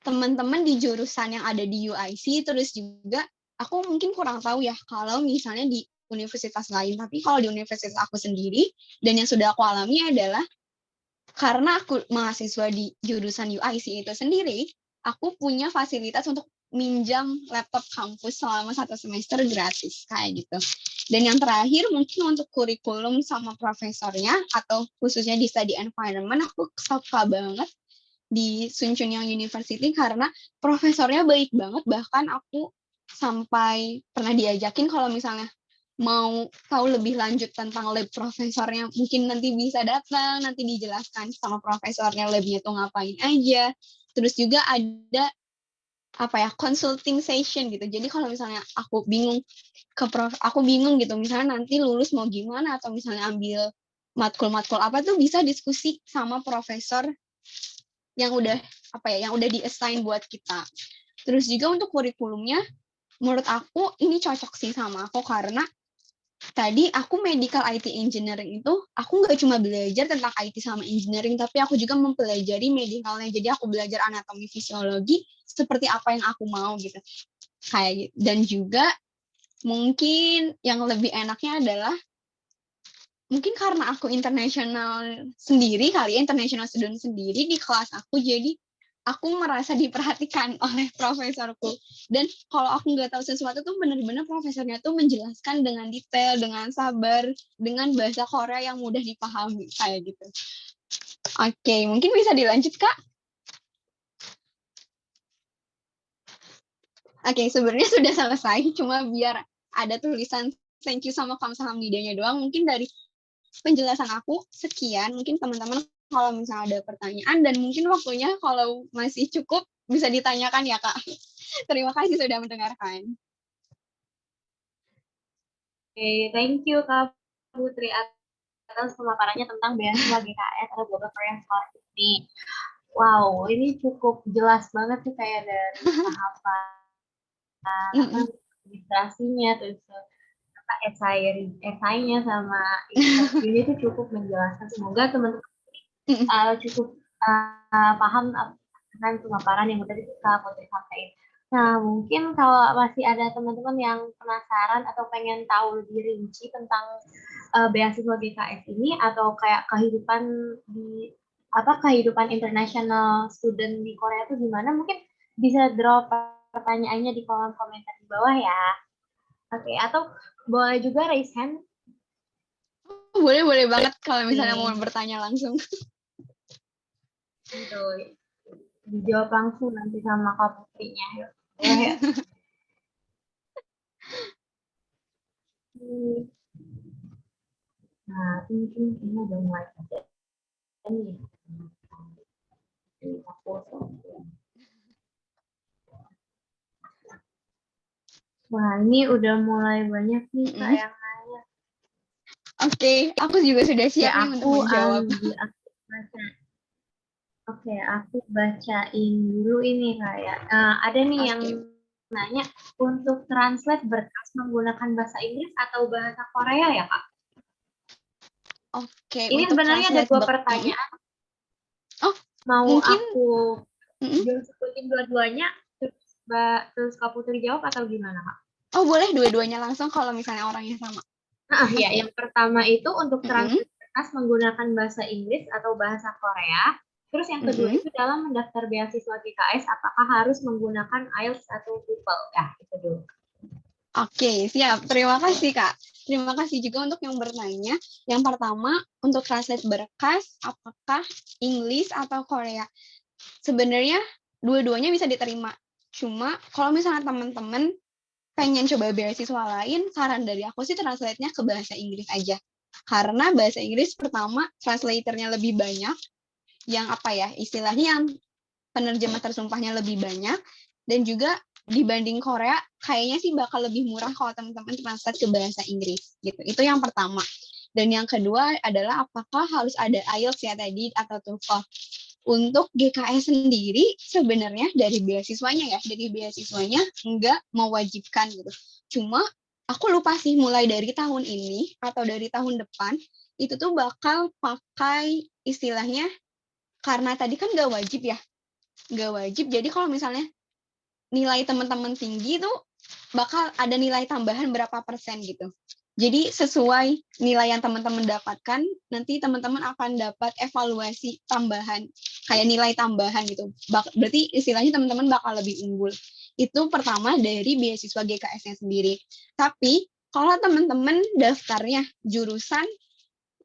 teman-teman di jurusan yang ada di UIC. Terus juga aku mungkin kurang tahu ya kalau misalnya di universitas lain, tapi kalau di universitas aku sendiri dan yang sudah aku alami adalah karena aku mahasiswa di jurusan UIC itu sendiri, aku punya fasilitas untuk minjam laptop kampus selama 1 semester gratis kayak gitu. Dan yang terakhir mungkin untuk kurikulum sama profesornya, atau khususnya di study environment, aku suka banget di Sun Chunyang University karena profesornya baik banget. Bahkan aku sampai pernah diajakin kalau misalnya mau tahu lebih lanjut tentang lab profesornya, mungkin nanti bisa datang, nanti dijelaskan sama profesornya labnya tuh ngapain aja. Terus juga ada consulting session gitu. Jadi kalau misalnya aku bingung gitu, misalnya nanti lulus mau gimana, atau misalnya ambil matkul-matkul apa, tuh bisa diskusi sama profesor yang udah di-assign buat kita. Terus juga untuk kurikulumnya, menurut aku ini cocok sih sama aku, karena tadi aku medical IT engineering itu aku nggak cuma belajar tentang IT sama engineering, tapi aku juga mempelajari medicalnya. Jadi aku belajar anatomi fisiologi seperti apa yang aku mau gitu. Kayak gitu. Dan juga mungkin yang lebih enaknya adalah mungkin karena aku international sendiri kali ya, international student sendiri di kelas aku, jadi aku merasa diperhatikan oleh profesorku. Dan kalau aku nggak tahu sesuatu tuh bener-bener profesornya tuh menjelaskan dengan detail, dengan sabar, dengan bahasa Korea yang mudah dipahami kayak gitu. Oke, mungkin bisa dilanjut, Kak. Oke, sebenarnya sudah selesai, cuma biar ada tulisan thank you sama kamsahamnidanya doang. Mungkin dari penjelasan aku sekian. Mungkin teman-teman kalau misalnya ada pertanyaan, dan mungkin waktunya kalau masih cukup bisa ditanyakan ya, Kak. Terima kasih sudah mendengarkan. Oke, thank you Kak Putri atas pemaparannya tentang beasiswa GKS atau Global Korean Scholarship ini. Wow, ini cukup jelas banget sih kayak dari tahapan administrasinya, terus esainya sama interviewnya itu cukup menjelaskan. Semoga teman-teman cukup paham dengan pemaparan yang tadi Kak Putri sampaikan. Nah, mungkin kalau masih ada teman-teman yang penasaran atau pengen tahu lebih rinci tentang beasiswa GKS ini, atau kayak kehidupan international student di Korea itu gimana, mungkin bisa drop pertanyaannya di kolom komentar di bawah ya. Oke, atau boleh juga raise hand. Boleh banget kalau misalnya mau bertanya langsung. Gitu. Dijawab langsung nanti sama Kak Putrinya. Yuk. Ya. Nah, mungkin ini udah mulai ada nih. Wah, ini udah mulai banyak nih Kak yang nanya. Oke, aku juga sudah siap nih untuk menjawab. Oke, aku bacain dulu ini kayak. Ada nih yang nanya, untuk translate berkas menggunakan bahasa Inggris atau bahasa Korea ya Kak? Oke, ini sebenarnya ada 2 pertanyaan. Mau mungkin aku sebutin dua-duanya terus Kak Putri jawab atau gimana Kak? Oh, boleh dua-duanya langsung kalau misalnya orangnya sama. Ya, yang pertama itu untuk Mm-mm, translate berkas menggunakan bahasa Inggris atau bahasa Korea. Terus yang kedua mm-mm. itu dalam mendaftar beasiswa GKS, apakah harus menggunakan IELTS atau TOEFL? Ya, itu dulu. Oke, siap. Terima kasih, Kak. Terima kasih juga untuk yang bertanya. Yang pertama, untuk translate berkas, apakah Inggris atau Korea? Sebenarnya dua-duanya bisa diterima. Cuma kalau misalnya teman-teman pengen coba beasiswa lain, saran dari aku sih translate-nya ke bahasa Inggris aja. Karena bahasa Inggris pertama, translatornya lebih banyak, yang apa ya, istilahnya yang penerjemah tersumpahnya lebih banyak, dan juga dibanding Korea kayaknya sih bakal lebih murah kalau teman-teman translate ke bahasa Inggris gitu. Itu yang pertama. Dan yang kedua adalah apakah harus ada IELTS ya tadi atau TOEFL. Untuk GKS sendiri sebenarnya dari beasiswanya ya, dari beasiswanya enggak mewajibkan gitu. Cuma aku lupa sih mulai dari tahun ini atau dari tahun depan itu tuh bakal pakai istilahnya, karena tadi kan nggak wajib ya, nggak wajib. Jadi kalau misalnya nilai teman-teman tinggi tuh bakal ada nilai tambahan berapa persen gitu. Jadi sesuai nilai yang teman-teman dapatkan, nanti teman-teman akan dapat evaluasi tambahan, kayak nilai tambahan gitu. Berarti istilahnya teman-teman bakal lebih unggul. Itu pertama dari beasiswa GKS-nya sendiri. Tapi kalau teman-teman daftarnya jurusan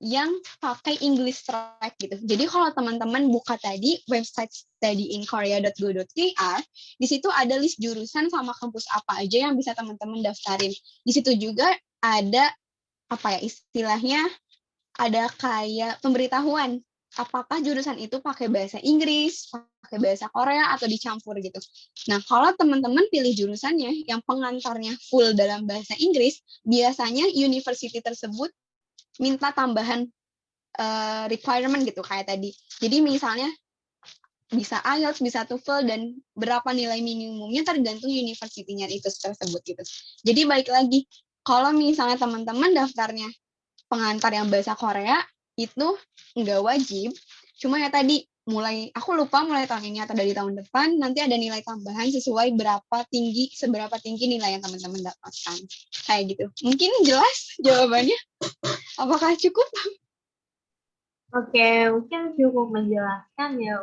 yang pakai English track gitu. Jadi kalau teman-teman buka tadi website studyinkorea.go.kr, di situ ada list jurusan sama kampus apa aja yang bisa teman-teman daftarin. Di situ juga ada apa ya istilahnya, ada kayak pemberitahuan apakah jurusan itu pakai bahasa Inggris, pakai bahasa Korea atau dicampur gitu. Nah, kalau teman-teman pilih jurusannya yang pengantarnya full dalam bahasa Inggris, biasanya university tersebut minta tambahan requirement gitu kayak tadi. Jadi misalnya bisa IELTS, bisa TOEFL, dan berapa nilai minimumnya tergantung universitinya itu tersebut gitu. Jadi balik lagi, kalau misalnya teman-teman daftarnya pengantar yang bahasa Korea, itu nggak wajib. Cuma ya tadi, aku lupa mulai tahun ini atau dari tahun depan, nanti ada nilai tambahan sesuai seberapa tinggi nilai yang teman-teman dapatkan. Kayak gitu. Mungkin jelas jawabannya? Apakah cukup? Oke, mungkin cukup menjelaskan ya.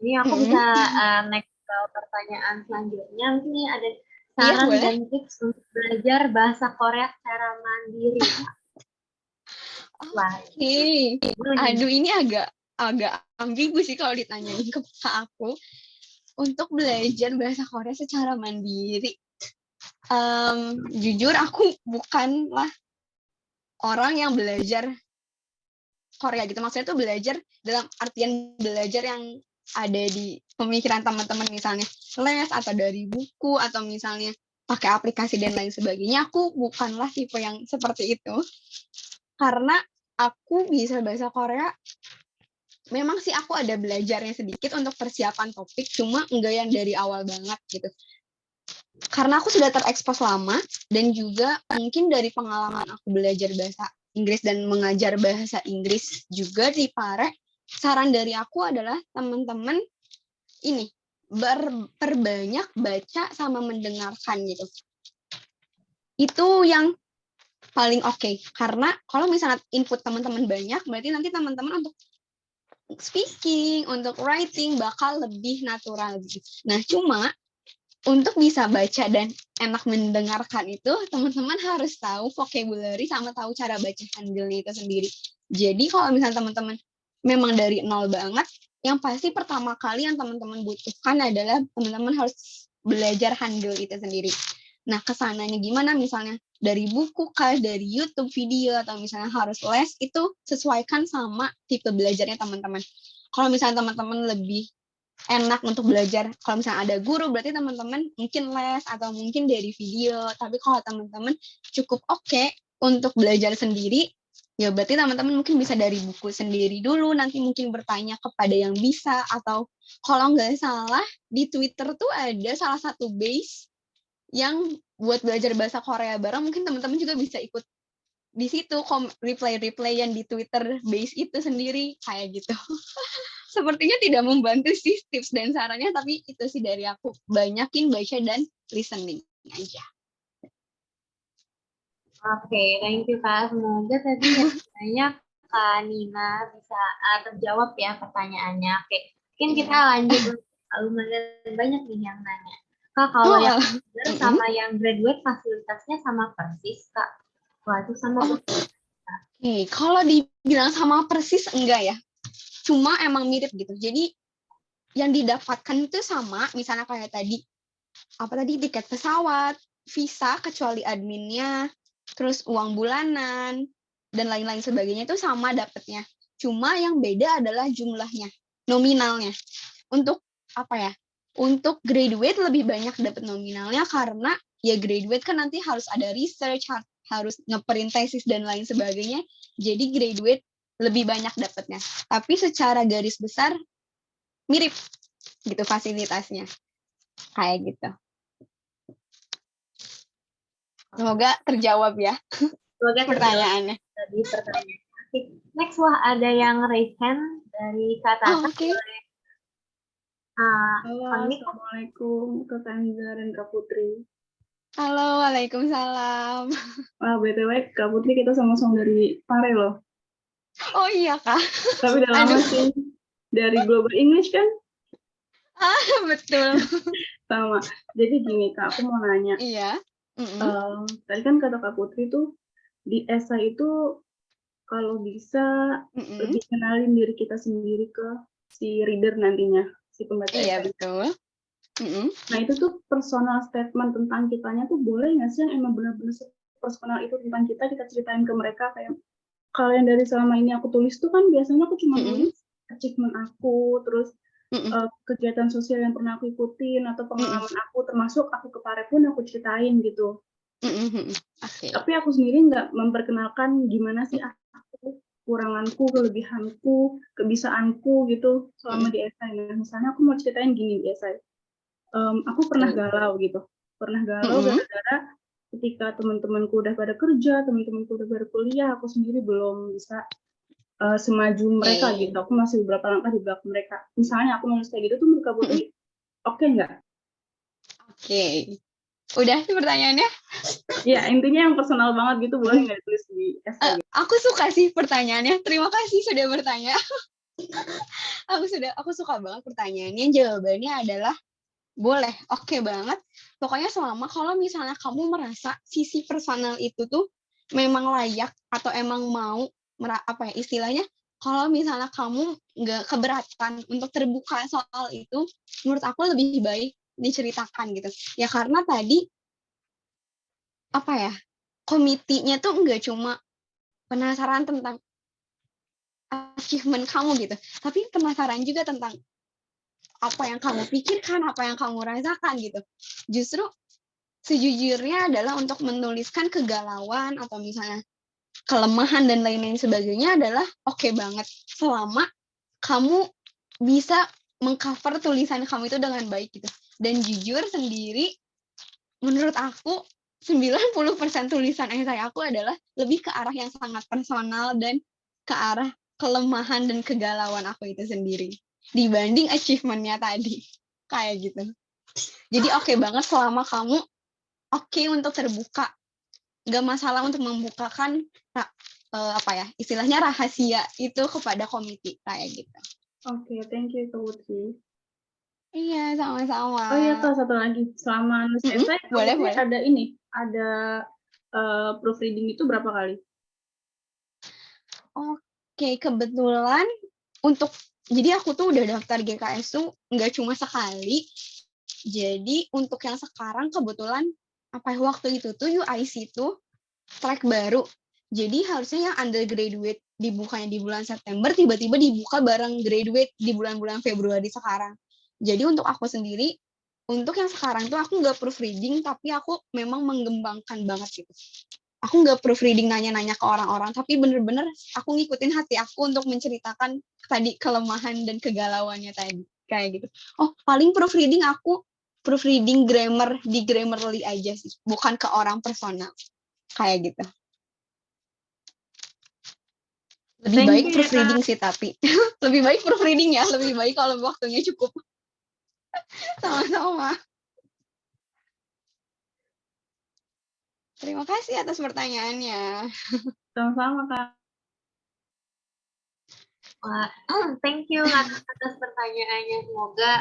Ini aku bisa Mm-mm. next ke pertanyaan selanjutnya. Ini ada Iya, saran boleh. dan tips untuk belajar bahasa Korea secara mandiri. Wah, Oke. dulu nih. Aduh, ini agak agak ambigu sih kalau ditanyain ke aku. Untuk belajar bahasa Korea secara mandiri. Jujur aku bukanlah orang yang belajar Korea gitu. Maksudnya tuh belajar dalam artian belajar yang ada di pemikiran teman-teman, misalnya les atau dari buku atau misalnya pakai aplikasi dan lain sebagainya. Aku bukanlah tipe yang seperti itu. Karena aku bisa bahasa Korea, memang sih aku ada belajarnya sedikit untuk persiapan topik, cuma enggak yang dari awal banget gitu. Karena aku sudah terekspos lama, dan juga mungkin dari pengalaman aku belajar bahasa Inggris dan mengajar bahasa Inggris juga di Pare, saran dari aku adalah teman-teman ini perbanyak baca sama mendengarkan gitu. Itu yang paling oke. Karena kalau misalnya input teman-teman banyak, berarti nanti teman-teman untuk speaking, untuk writing bakal lebih natural gitu. Nah, cuma untuk bisa baca dan enak mendengarkan itu, teman-teman harus tahu vocabulary sama tahu cara baca Hangulnya itu sendiri. Jadi kalau misalnya teman-teman memang dari nol banget, yang pasti pertama kali yang teman-teman butuhkan adalah teman-teman harus belajar Hangul itu sendiri. Nah, kesananya gimana? Misalnya dari buku kah, dari YouTube video, atau misalnya harus les, itu sesuaikan sama tipe belajarnya teman-teman. Kalau misalnya teman-teman lebih enak untuk belajar, kalau misalnya ada guru, berarti teman-teman mungkin les atau mungkin dari video. Tapi kalau teman-teman cukup oke untuk belajar sendiri, ya berarti teman-teman mungkin bisa dari buku sendiri dulu, nanti mungkin bertanya kepada yang bisa, atau kalau nggak salah di Twitter tuh ada salah satu base yang buat belajar bahasa Korea bareng, mungkin teman-teman juga bisa ikut di situ, reply yang di Twitter base itu sendiri kayak gitu. Sepertinya tidak membantu sih tips dan sarannya, tapi itu sih dari aku, banyakin baca dan listening aja. Oke, thank you Kak. Semoga tadi banyak Kak Nina bisa terjawab ya pertanyaannya. Oke, mungkin kita lanjut. Lumayan banyak nih yang nanya. Kak, kalau yang belajar sama yang graduate fasilitasnya sama persis, Kak? Wah, itu sama persis. Kalau dibilang sama persis enggak ya. Cuma emang mirip gitu. Jadi yang didapatkan itu sama, misalnya kayak tadi tiket pesawat, visa kecuali adminnya, terus uang bulanan dan lain-lain sebagainya itu sama dapatnya. Cuma yang beda adalah jumlahnya, nominalnya. Untuk Untuk graduate lebih banyak dapat nominalnya karena ya graduate kan nanti harus ada research, harus ngeprint tesis dan lain sebagainya. Jadi graduate lebih banyak dapatnya. Tapi secara garis besar mirip gitu fasilitasnya. Kayak gitu. Semoga terjawab ya. Semoga pertanyaannya. Tadi pertanyaan. Next, wah ada yang raise hand dari Kak Tata. Oke. Halo, assalamualaikum Kak Kanza dan Kak Putri. Halo, waalaikumsalam. BTW Kak Putri kita sama-sama dari Pare loh. Oh iya Kak. Tapi udah lama sih dari Global English kan? Betul. Sama. Jadi gini Kak, aku mau nanya. Iya. Tadi kan kata Kak Putri tuh di esai itu kalau bisa lebih kenalin diri kita sendiri ke si reader nantinya, si pembaca esai. Iya betul. Nah itu tuh personal statement tentang kitanya tuh boleh nggak sih yang emang benar-benar personal itu tentang kita ceritain ke mereka kayak kalau yang dari selama ini aku tulis tuh kan biasanya aku cuma tulis achievement aku, terus kegiatan sosial yang pernah aku ikutin atau pengalaman aku, termasuk aku ke Pare pun aku ceritain gitu. Tapi aku sendiri nggak memperkenalkan gimana sih aku, kuranganku, kelebihanku, kebisaanku gitu selama di esai. Nah, misalnya aku mau ceritain gini di esai. Aku pernah galau gitu. Gara-gara ketika teman-temanku udah pada kerja, teman-temanku udah pada kuliah, aku sendiri belum bisa semaju mereka gitu. Aku masih beberapa langkah di belakang mereka. Misalnya aku nulis kayak gitu tuh menurut Kak Putri, oke nggak? Oke. Udah sih pertanyaannya? Ya, intinya yang personal banget gitu, boleh nggak ditulis di essay? Aku suka sih pertanyaannya. Terima kasih sudah bertanya. Aku suka banget pertanyaannya. Jawabannya adalah boleh, oke banget. Pokoknya selama kalau misalnya kamu merasa sisi personal itu tuh memang layak atau emang mau istilahnya kalau misalnya kamu nggak keberatan untuk terbuka soal itu, menurut aku lebih baik diceritakan gitu. Ya karena tadi komitinya tuh nggak cuma penasaran tentang achievement kamu gitu, tapi penasaran juga tentang apa yang kamu pikirkan, apa yang kamu rasakan gitu. Justru sejujurnya adalah untuk menuliskan kegalauan atau misalnya kelemahan dan lain-lain sebagainya adalah oke banget selama kamu bisa mengcover tulisan kamu itu dengan baik gitu. Dan jujur sendiri menurut aku 90% tulisan esai aku adalah lebih ke arah yang sangat personal dan ke arah kelemahan dan kegalauan aku itu sendiri dibanding achievement-nya tadi. Kayak gitu. Jadi oke banget selama kamu oke untuk terbuka. Nggak masalah untuk membukakan istilahnya rahasia itu kepada komite kayak gitu. Oke, thank you Kak Putri. Iya, sama-sama. Oh iya Kak, satu lagi. Selama nulis esai, boleh. Ada proofreading itu berapa kali? Oke, kebetulan jadi aku tuh udah daftar GKS tuh nggak cuma sekali. Jadi untuk yang sekarang kebetulan waktu itu tuh UIC tuh track baru. Jadi harusnya yang undergraduate dibukanya di bulan September, tiba-tiba dibuka bareng graduate di bulan-bulan Februari sekarang. Jadi untuk aku sendiri, untuk yang sekarang tuh aku nggak proofreading, tapi aku memang mengembangkan banget gitu. Aku nggak proofreading nanya-nanya ke orang-orang, tapi bener-bener aku ngikutin hati aku untuk menceritakan tadi kelemahan dan kegalauannya tadi. Kayak gitu. Oh, paling proofreading grammar di Grammarly aja sih, bukan ke orang personal. Kayak gitu. Lebih baik proofreading sih tapi. Lebih baik proofreading ya, lebih baik kalau waktunya cukup. Sama-sama. Terima kasih atas pertanyaannya. Sama-sama, Kak. Wah, thank you atas pertanyaannya. Semoga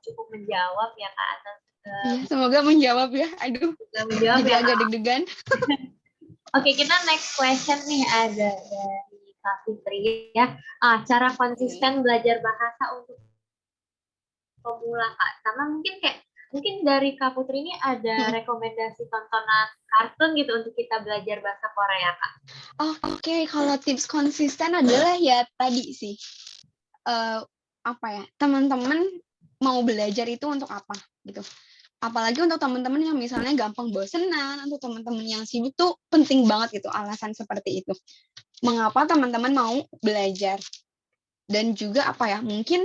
cukup menjawab ya Kak atas Iya, semoga menjawab ya. Aduh, menjawab jadi ya agak Kak. deg-degan. Oke, kita next question nih ada dari Kak Fitri ya. Cara konsisten belajar bahasa untuk pemula Kak. Sama mungkin dari Kak Putri ini ada rekomendasi tontonan kartun gitu untuk kita belajar bahasa Korea Kak. Oke, kalau tips konsisten adalah ya tadi sih. Apa ya? Teman-teman mau belajar itu untuk apa gitu. Apalagi untuk teman-teman yang misalnya gampang bosenan, untuk teman-teman yang sibuk tuh penting banget gitu alasan seperti itu. Mengapa teman-teman mau belajar? Dan juga apa ya? Mungkin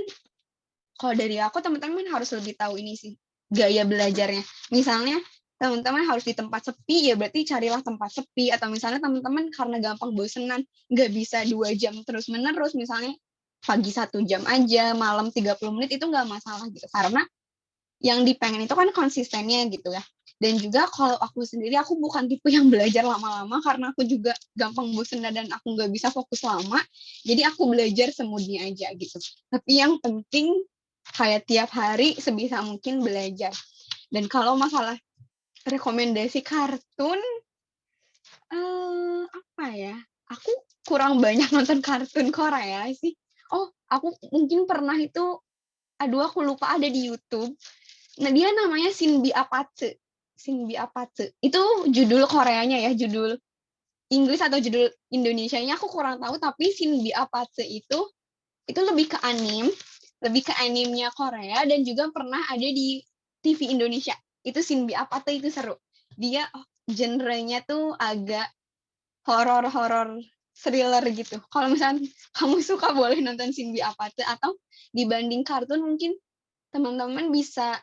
kalau dari aku teman-teman harus lebih tahu ini sih, gaya belajarnya. Misalnya teman-teman harus di tempat sepi, ya berarti carilah tempat sepi. Atau misalnya teman-teman karena gampang bosenan, nggak bisa 2 jam terus-menerus, misalnya pagi 1 jam aja, malam 30 menit, itu nggak masalah gitu. Karena yang dipengen itu kan konsistennya gitu ya. Dan juga kalau aku sendiri, aku bukan tipe yang belajar lama-lama karena aku juga gampang bosen dan aku nggak bisa fokus lama. Jadi aku belajar semudnya aja gitu. Tapi yang penting kayak tiap hari sebisa mungkin belajar. Dan kalau masalah rekomendasi kartun, apa ya? Aku kurang banyak nonton kartun Korea sih. Oh, aku mungkin pernah itu, aduh aku lupa, ada di YouTube. Nah, dia namanya Shinbi Apache. Shinbi Apache. Itu judul Koreanya ya, judul Inggris atau judul Indonesianya aku kurang tahu, tapi Shinbi Apache itu lebih ke animnya Korea, dan juga pernah ada di TV Indonesia. Itu Shinbi Apache, itu seru. Dia genrenya tuh agak horor-horor thriller gitu. Kalau misalnya kamu suka, boleh nonton Shinbi Apache. Atau dibanding kartun, mungkin teman-teman bisa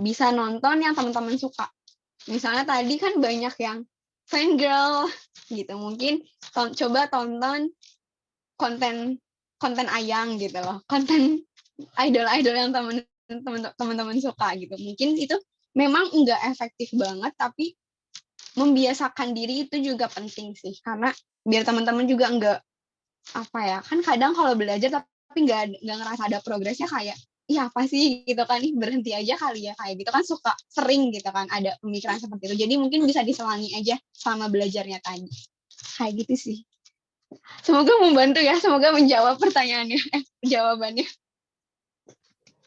bisa nonton yang teman-teman suka. Misalnya tadi kan banyak yang fangirl gitu, mungkin coba tonton konten Ayang gitu loh, konten idol-idol yang teman-teman suka gitu. Mungkin itu memang enggak efektif banget, tapi membiasakan diri itu juga penting sih, karena biar teman-teman juga enggak kan kadang kalau belajar tapi enggak ngerasa ada progresnya, kayak iya apa sih gitu kan, berhenti aja kali ya, kayak gitu kan suka sering gitu kan ada pemikiran seperti itu. Jadi mungkin bisa diselangi aja sama belajarnya tadi, kayak gitu sih. Semoga membantu ya, semoga menjawab pertanyaannya, jawabannya.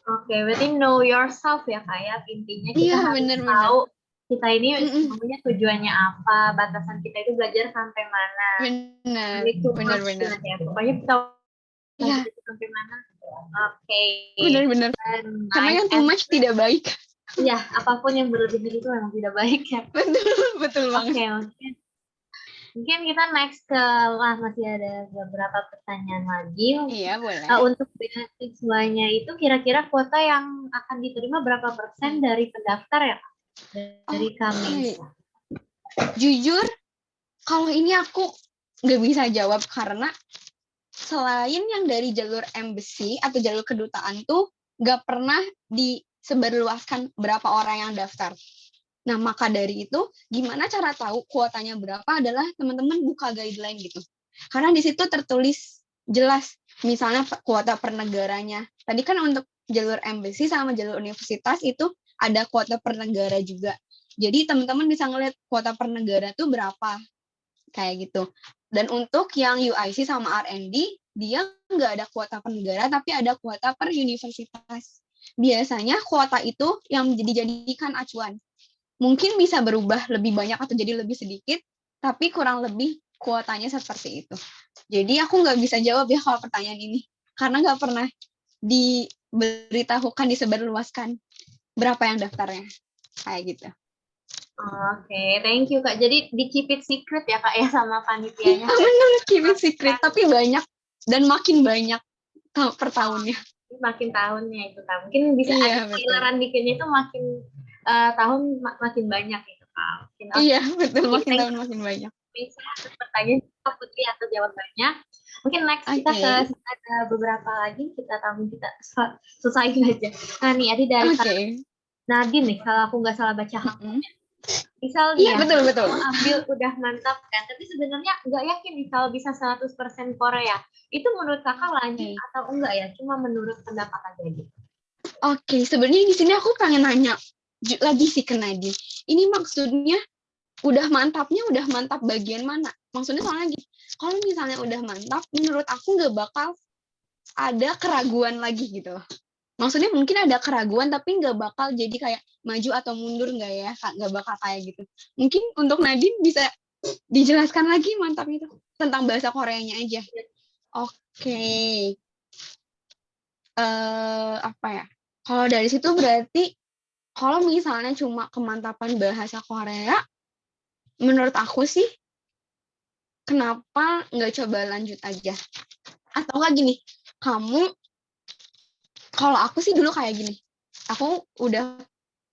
Oke, berarti know yourself ya Kak ya. Intinya kita harus tahu kita ini sebenarnya tujuannya apa, batasan kita itu belajar sampai mana. Benar. Ya. Pokoknya kita sampai mana. Oke. Benar. Karena yang too much tidak baik. Iya, apapun yang berlebih itu memang tidak baik ya. Betul banget. Oke. Mungkin kita next ke masih ada beberapa pertanyaan lagi. Iya, boleh. Untuk beasiswanya itu kira-kira kuota yang akan diterima berapa persen dari pendaftar ya? Dari kami. Jujur, kalau ini aku nggak bisa jawab, karena selain yang dari jalur embassy atau jalur kedutaan tuh nggak pernah disebarluaskan berapa orang yang daftar. Nah, maka dari itu, gimana cara tahu kuotanya berapa adalah teman-teman buka guideline gitu. Karena di situ tertulis jelas, misalnya kuota per negaranya. Tadi kan untuk jalur embassy sama jalur universitas itu ada kuota per negara juga. Jadi teman-teman bisa ngeliat kuota per negara tuh berapa, kayak gitu. Dan untuk yang UIC sama R&D, dia nggak ada kuota per negara, tapi ada kuota per universitas. Biasanya kuota itu yang dijadikan acuan. Mungkin bisa berubah lebih banyak atau jadi lebih sedikit, tapi kurang lebih kuotanya seperti itu. Jadi aku nggak bisa jawab ya kalau pertanyaan ini, karena nggak pernah diberitahukan, disebarluaskan berapa yang daftarnya, kayak gitu. Oke, thank you Kak. Jadi di keep it secret ya Kak ya sama panitianya. Benar, keep it secret, tapi banyak dan makin banyak per tahunnya. Makin tahunnya itu Kak. Mungkin bisa ada spoileran dikitnya itu makin tahun makin banyak itu Kak. Iya, betul, makin tahun makin banyak. Bisa pertanyaan Putri atau jawabannya. Mungkin next kita ada beberapa lagi, kita selesaiin aja. Nah nih, ada dari Nadine nih, kalau aku nggak salah baca haknya. Misal Iya, nih ya, betul. mau ambil udah mantap kan, tapi sebenarnya nggak yakin nih kalau bisa 100% Korea. Itu menurut kakak lanjut Oke. atau enggak ya? Cuma menurut pendapat aja gitu. Oke, sebenarnya di sini aku pengen nanya lagi sih ke Nadine. Ini maksudnya udah mantap bagian mana? Maksudnya soalnya gini, kalau misalnya udah mantap, menurut aku nggak bakal ada keraguan lagi gitu loh. Maksudnya mungkin ada keraguan tapi nggak bakal jadi kayak maju atau mundur nggak ya, nggak bakal kayak gitu. Mungkin untuk Nadine bisa dijelaskan lagi mantap itu tentang bahasa Koreanya aja. Oke. Apa ya? Kalau dari situ berarti kalau misalnya cuma kemantapan bahasa Korea, menurut aku sih kenapa nggak coba lanjut aja? Atau nggak gini, kalau aku sih dulu kayak gini, aku udah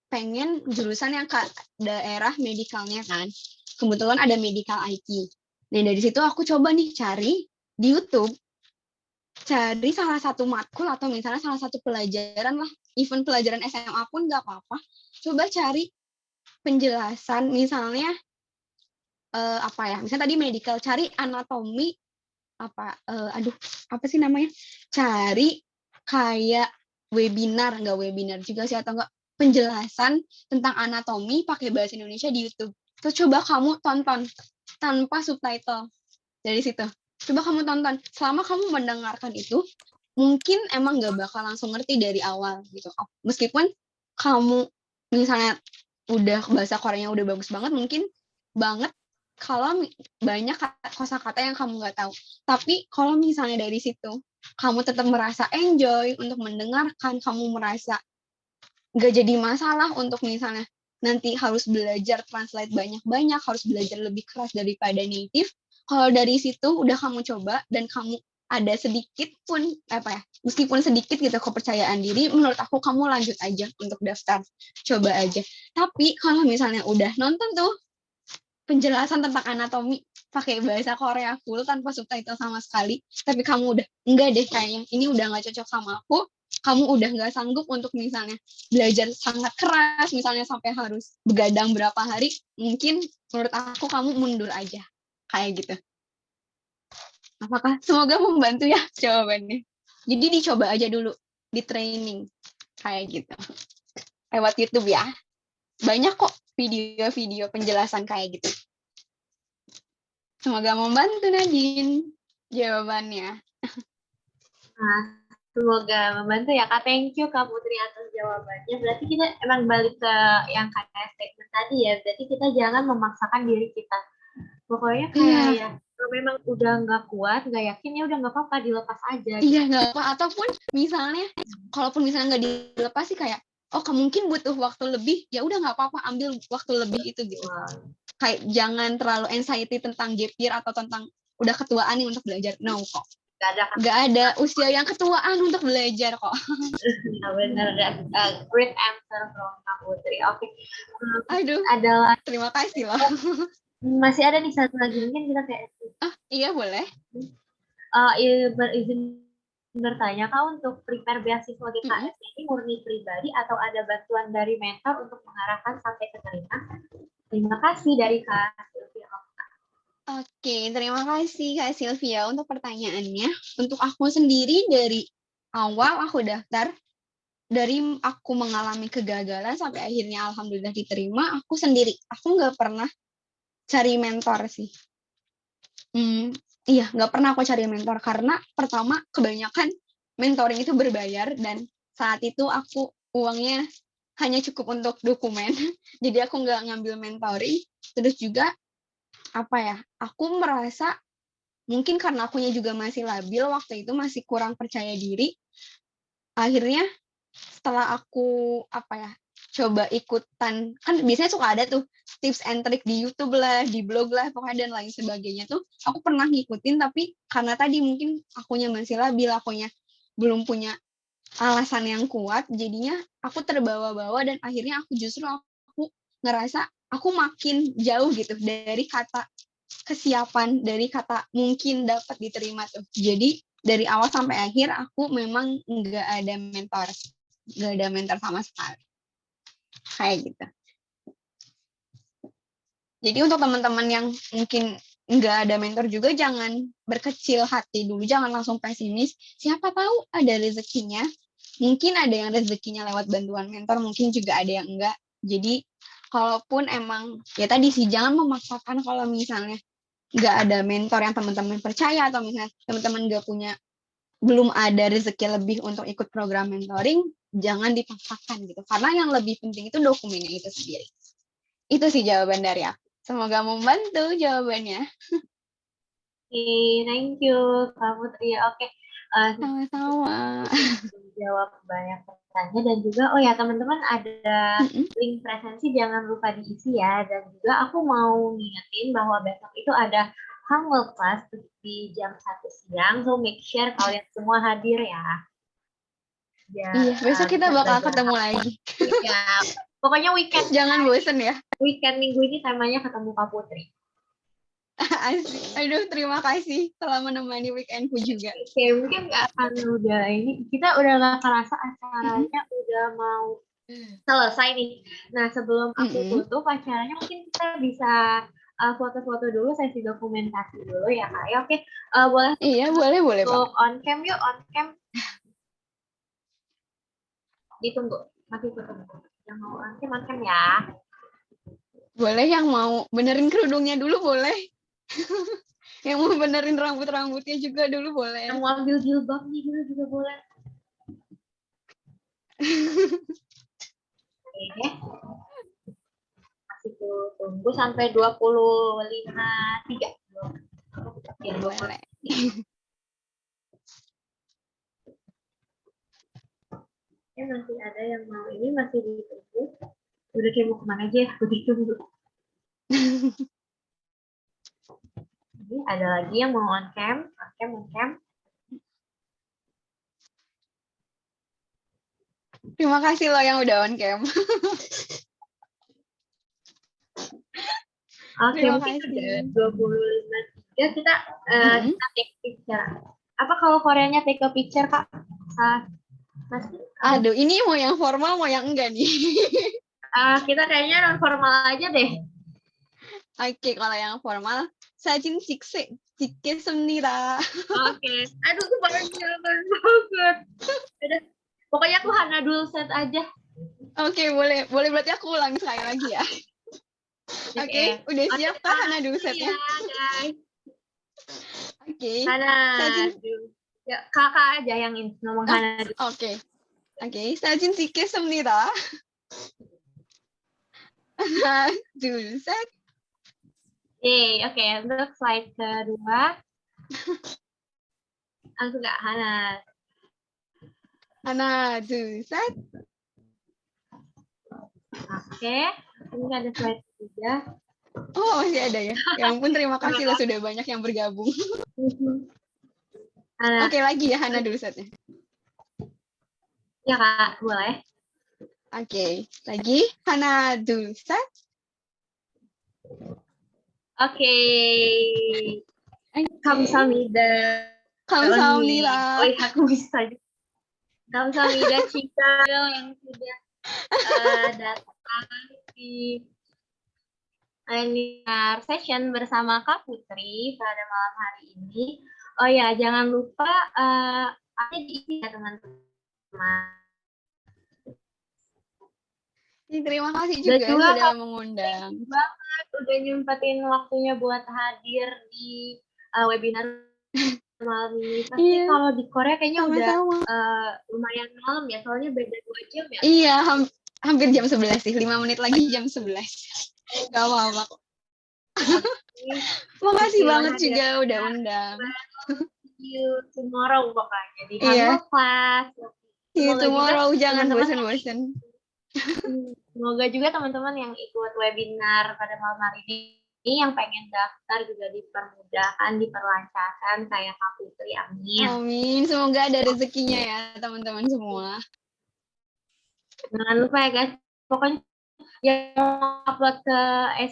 pengen jurusan yang ke daerah medikalnya kan. Kebetulan ada medical IT. Nah dari situ aku coba nih cari di YouTube, cari salah satu matkul atau misalnya salah satu pelajaran lah, even pelajaran SMA pun nggak apa-apa. Coba cari penjelasan misalnya apa ya? Misalnya tadi medical, cari anatomi apa sih namanya? Cari kayak nggak webinar juga sih atau enggak penjelasan tentang anatomi pakai bahasa Indonesia di YouTube. Terus coba kamu tonton tanpa subtitle dari situ. Coba kamu tonton. Selama kamu mendengarkan itu, mungkin emang nggak bakal langsung ngerti dari awal gitu. Meskipun kamu misalnya udah bahasa Koreanya udah bagus banget, mungkin banget kalau banyak kosakata yang kamu nggak tahu. Tapi kalau misalnya dari situ kamu tetap merasa enjoy untuk mendengarkan, kamu merasa nggak jadi masalah untuk misalnya nanti harus belajar translate banyak-banyak, harus belajar lebih keras daripada native. Kalau dari situ udah kamu coba dan kamu ada sedikit pun meskipun sedikit gitu kepercayaan diri, menurut aku kamu lanjut aja untuk daftar, coba aja. Tapi kalau misalnya udah nonton tuh penjelasan tentang anatomi pakai bahasa Korea full tanpa subtitle sama sekali, tapi kamu udah enggak deh kayaknya ini udah nggak cocok sama aku, kamu udah nggak sanggup untuk misalnya belajar sangat keras misalnya sampai harus begadang berapa hari, mungkin menurut aku kamu mundur aja kayak gitu. Apakah semoga membantu ya jawabannya? Jadi dicoba aja dulu di training kayak gitu lewat YouTube ya, banyak kok video-video penjelasan kayak gitu. Semoga membantu Nadine jawabannya. Nah, semoga membantu ya Kak. Thank you Kak Putri atas jawabannya. Berarti kita emang balik ke yang kayak statement tadi ya. Berarti kita jangan memaksakan diri kita. Pokoknya kayak ya, kalau memang udah nggak kuat, nggak yakin ya udah nggak apa-apa, dilepas aja. Iya, nggak apa. Ataupun misalnya, kalaupun misalnya nggak dilepas sih kayak, oh mungkin butuh waktu lebih, ya udah nggak apa-apa, ambil waktu lebih itu gitu. Kayak jangan terlalu anxiety tentang gap year atau tentang udah ketuaan nih untuk belajar. No kok. Nggak ada usia yang ketuaan untuk belajar kok. Nah, benar, great answer from Kak Putri. Oke. Aduh, adalah terima kasih loh. masih ada nih satu lagi, mungkin kita kayak Iya boleh. Berizin bertanya, Kak, untuk prepare beasiswa GKS ini murni pribadi atau ada bantuan dari mentor untuk mengarahkan sampai keterima? Terima kasih dari Kak Sylvia. Oke, terima kasih Kak Sylvia untuk pertanyaannya. Untuk aku sendiri dari awal aku daftar, dari aku mengalami kegagalan sampai akhirnya alhamdulillah diterima, aku sendiri. Aku nggak pernah cari mentor sih. Iya, nggak pernah aku cari mentor karena pertama kebanyakan mentoring itu berbayar dan saat itu aku uangnya hanya cukup untuk dokumen, jadi aku nggak ngambil mentoring. Terus juga aku merasa mungkin karena akunya juga masih labil waktu itu, masih kurang percaya diri. Akhirnya setelah aku coba ikutan, kan biasanya suka ada tuh tips and trick di YouTube lah, di blog lah, pokoknya dan lain sebagainya tuh aku pernah ngikutin, tapi karena tadi mungkin akunya masih labil, akunya belum punya alasan yang kuat, jadinya aku terbawa-bawa dan akhirnya aku ngerasa aku makin jauh gitu dari kata kesiapan, dari kata mungkin dapat diterima tuh. Jadi dari awal sampai akhir aku memang nggak ada mentor sama sekali kayak gitu. Jadi untuk teman-teman yang mungkin nggak ada mentor juga, jangan berkecil hati dulu, jangan langsung pesimis. Siapa tahu ada rezekinya. Mungkin ada yang rezekinya lewat bantuan mentor, mungkin juga ada yang enggak. Jadi kalaupun emang ya tadi sih, jangan memaksakan kalau misalnya nggak ada mentor yang teman-teman percaya, atau misalnya teman-teman nggak punya, belum ada rezeki lebih untuk ikut program mentoring, jangan dipaksakan gitu. Karena yang lebih penting itu dokumennya itu sendiri. Itu sih jawaban dari aku. Semoga membantu jawabannya. Oke, thank you Kak Putri. Oke, Sama-sama. jawab banyak pertanyaan dan juga oh ya teman-teman ada link presensi jangan lupa diisi ya, dan juga aku mau ngingetin bahwa besok itu ada Humble Class di jam 1 siang, so make sure kalian semua hadir ya. Iya, besok kita bakal ketemu lagi. Iya, pokoknya weekend. Jangan bosen ya. Weekend minggu ini temanya ketemu Kak Putri. Asik. Aduh, terima kasih telah menemani weekendku juga. Oke, mungkin nggak akan udah ini, kita udah nggak kerasa acaranya udah mau selesai nih. Nah, sebelum aku tutup acaranya, mungkin kita bisa foto-foto dulu, sesi dokumentasi dulu ya Kak. Ya, oke, boleh? Iya, boleh untuk Pak. on cam yuk, on cam. Ditunggu, masih ketunggu. Yang mau on cam ya. Boleh, yang mau benerin kerudungnya dulu boleh. Yang mau benerin rambut-rambutnya juga dulu boleh. Yang mau ambil jilbabnya dulu juga boleh. Oke. Masih tunggu sampai 25.3. Ya, boleh. Ya, masih ada yang mau ini, masih ditunggu. Udah kayak mau kemana aja ya, aku ditunggu. Jadi ada lagi yang mau on cam. Terima kasih loh yang udah on cam. Oke, mungkin udah 25.3 kita take picture. Apa kalau Koreanya take a picture, Kak? Masih? Aduh, ini mau yang formal, mau yang enggak nih? Kita kayaknya non formal aja deh. Oke, kalau yang formal, 사진 찍겠습니다. Oke. Aduh, kepanjangan banget. Udah. Pokoknya aku Hana dulu set aja. Oke, boleh berarti aku ulang sekali lagi ya. Oke, udah siap Kak Hana dulu setnya? Guys. Oke. Hana. Ya, kakak aja yang ngomong Hana dulu. Oke. 사진 찍겠습니다. 하나, 둘, 셋. Oke, untuk slide kedua. Langsung Kak Hana. 하나, 둘, 셋. Oke, ini ada slide ketiga. Oh, masih ada ya? Ya ampun, terima kasih loh sudah banyak yang bergabung. Oke, lagi ya Hana dulu setnya. Ya Kak, boleh. Oke, lagi. Hana, dulu set. Oke. Kamsahamnida. Kamsahamnida. Oh iya, aku bisa. Kamsahamnida Cika yang sudah datang di webinar session bersama Kak Putri pada malam hari ini. Oh ya, jangan lupa ada diisi ya teman-teman. Terima kasih juga sudah mengundang. Banget udah nyempetin waktunya buat hadir di webinar malam ini. Pasti kalau di Korea kayaknya udah lumayan malam ya, soalnya beda 2 jam ya. Iya, hampir jam 11 sih, 5 menit lagi jam 11. Gak apa-apa. Makasih banget juga udah undang. See you tomorrow pokoknya di Humble Class. See you tomorrow, jangan bosan-bosan. Semoga juga teman-teman yang ikut webinar pada malam hari ini yang pengen daftar juga dipermudahkan, diperlancarkan kayak Kak Putri. Amin. Amin. Semoga ada rezekinya ya teman-teman semua. Jangan lupa ya guys. Pokoknya yang upload ke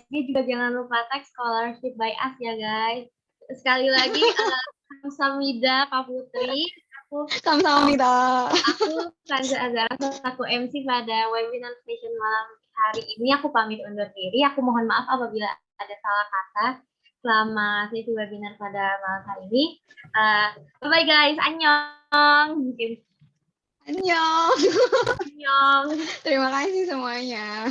SG juga jangan lupa tag scholarship by us ya guys. Sekali lagi kamsahamnida Kak Putri. Kamsahamnida. Aku Kanza Azara, selaku MC pada webinar session malam hari ini. Aku pamit undur diri. Aku mohon maaf apabila ada salah kata selama sesi webinar pada malam hari ini. Bye-bye guys, annyeong. Mungkin Annyeong. annyeong. Terima kasih semuanya.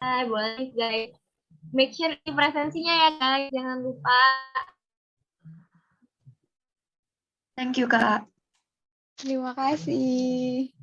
Boleh guys. Make sure di presensinya ya guys, jangan lupa. Thank you, Kak. Terima kasih.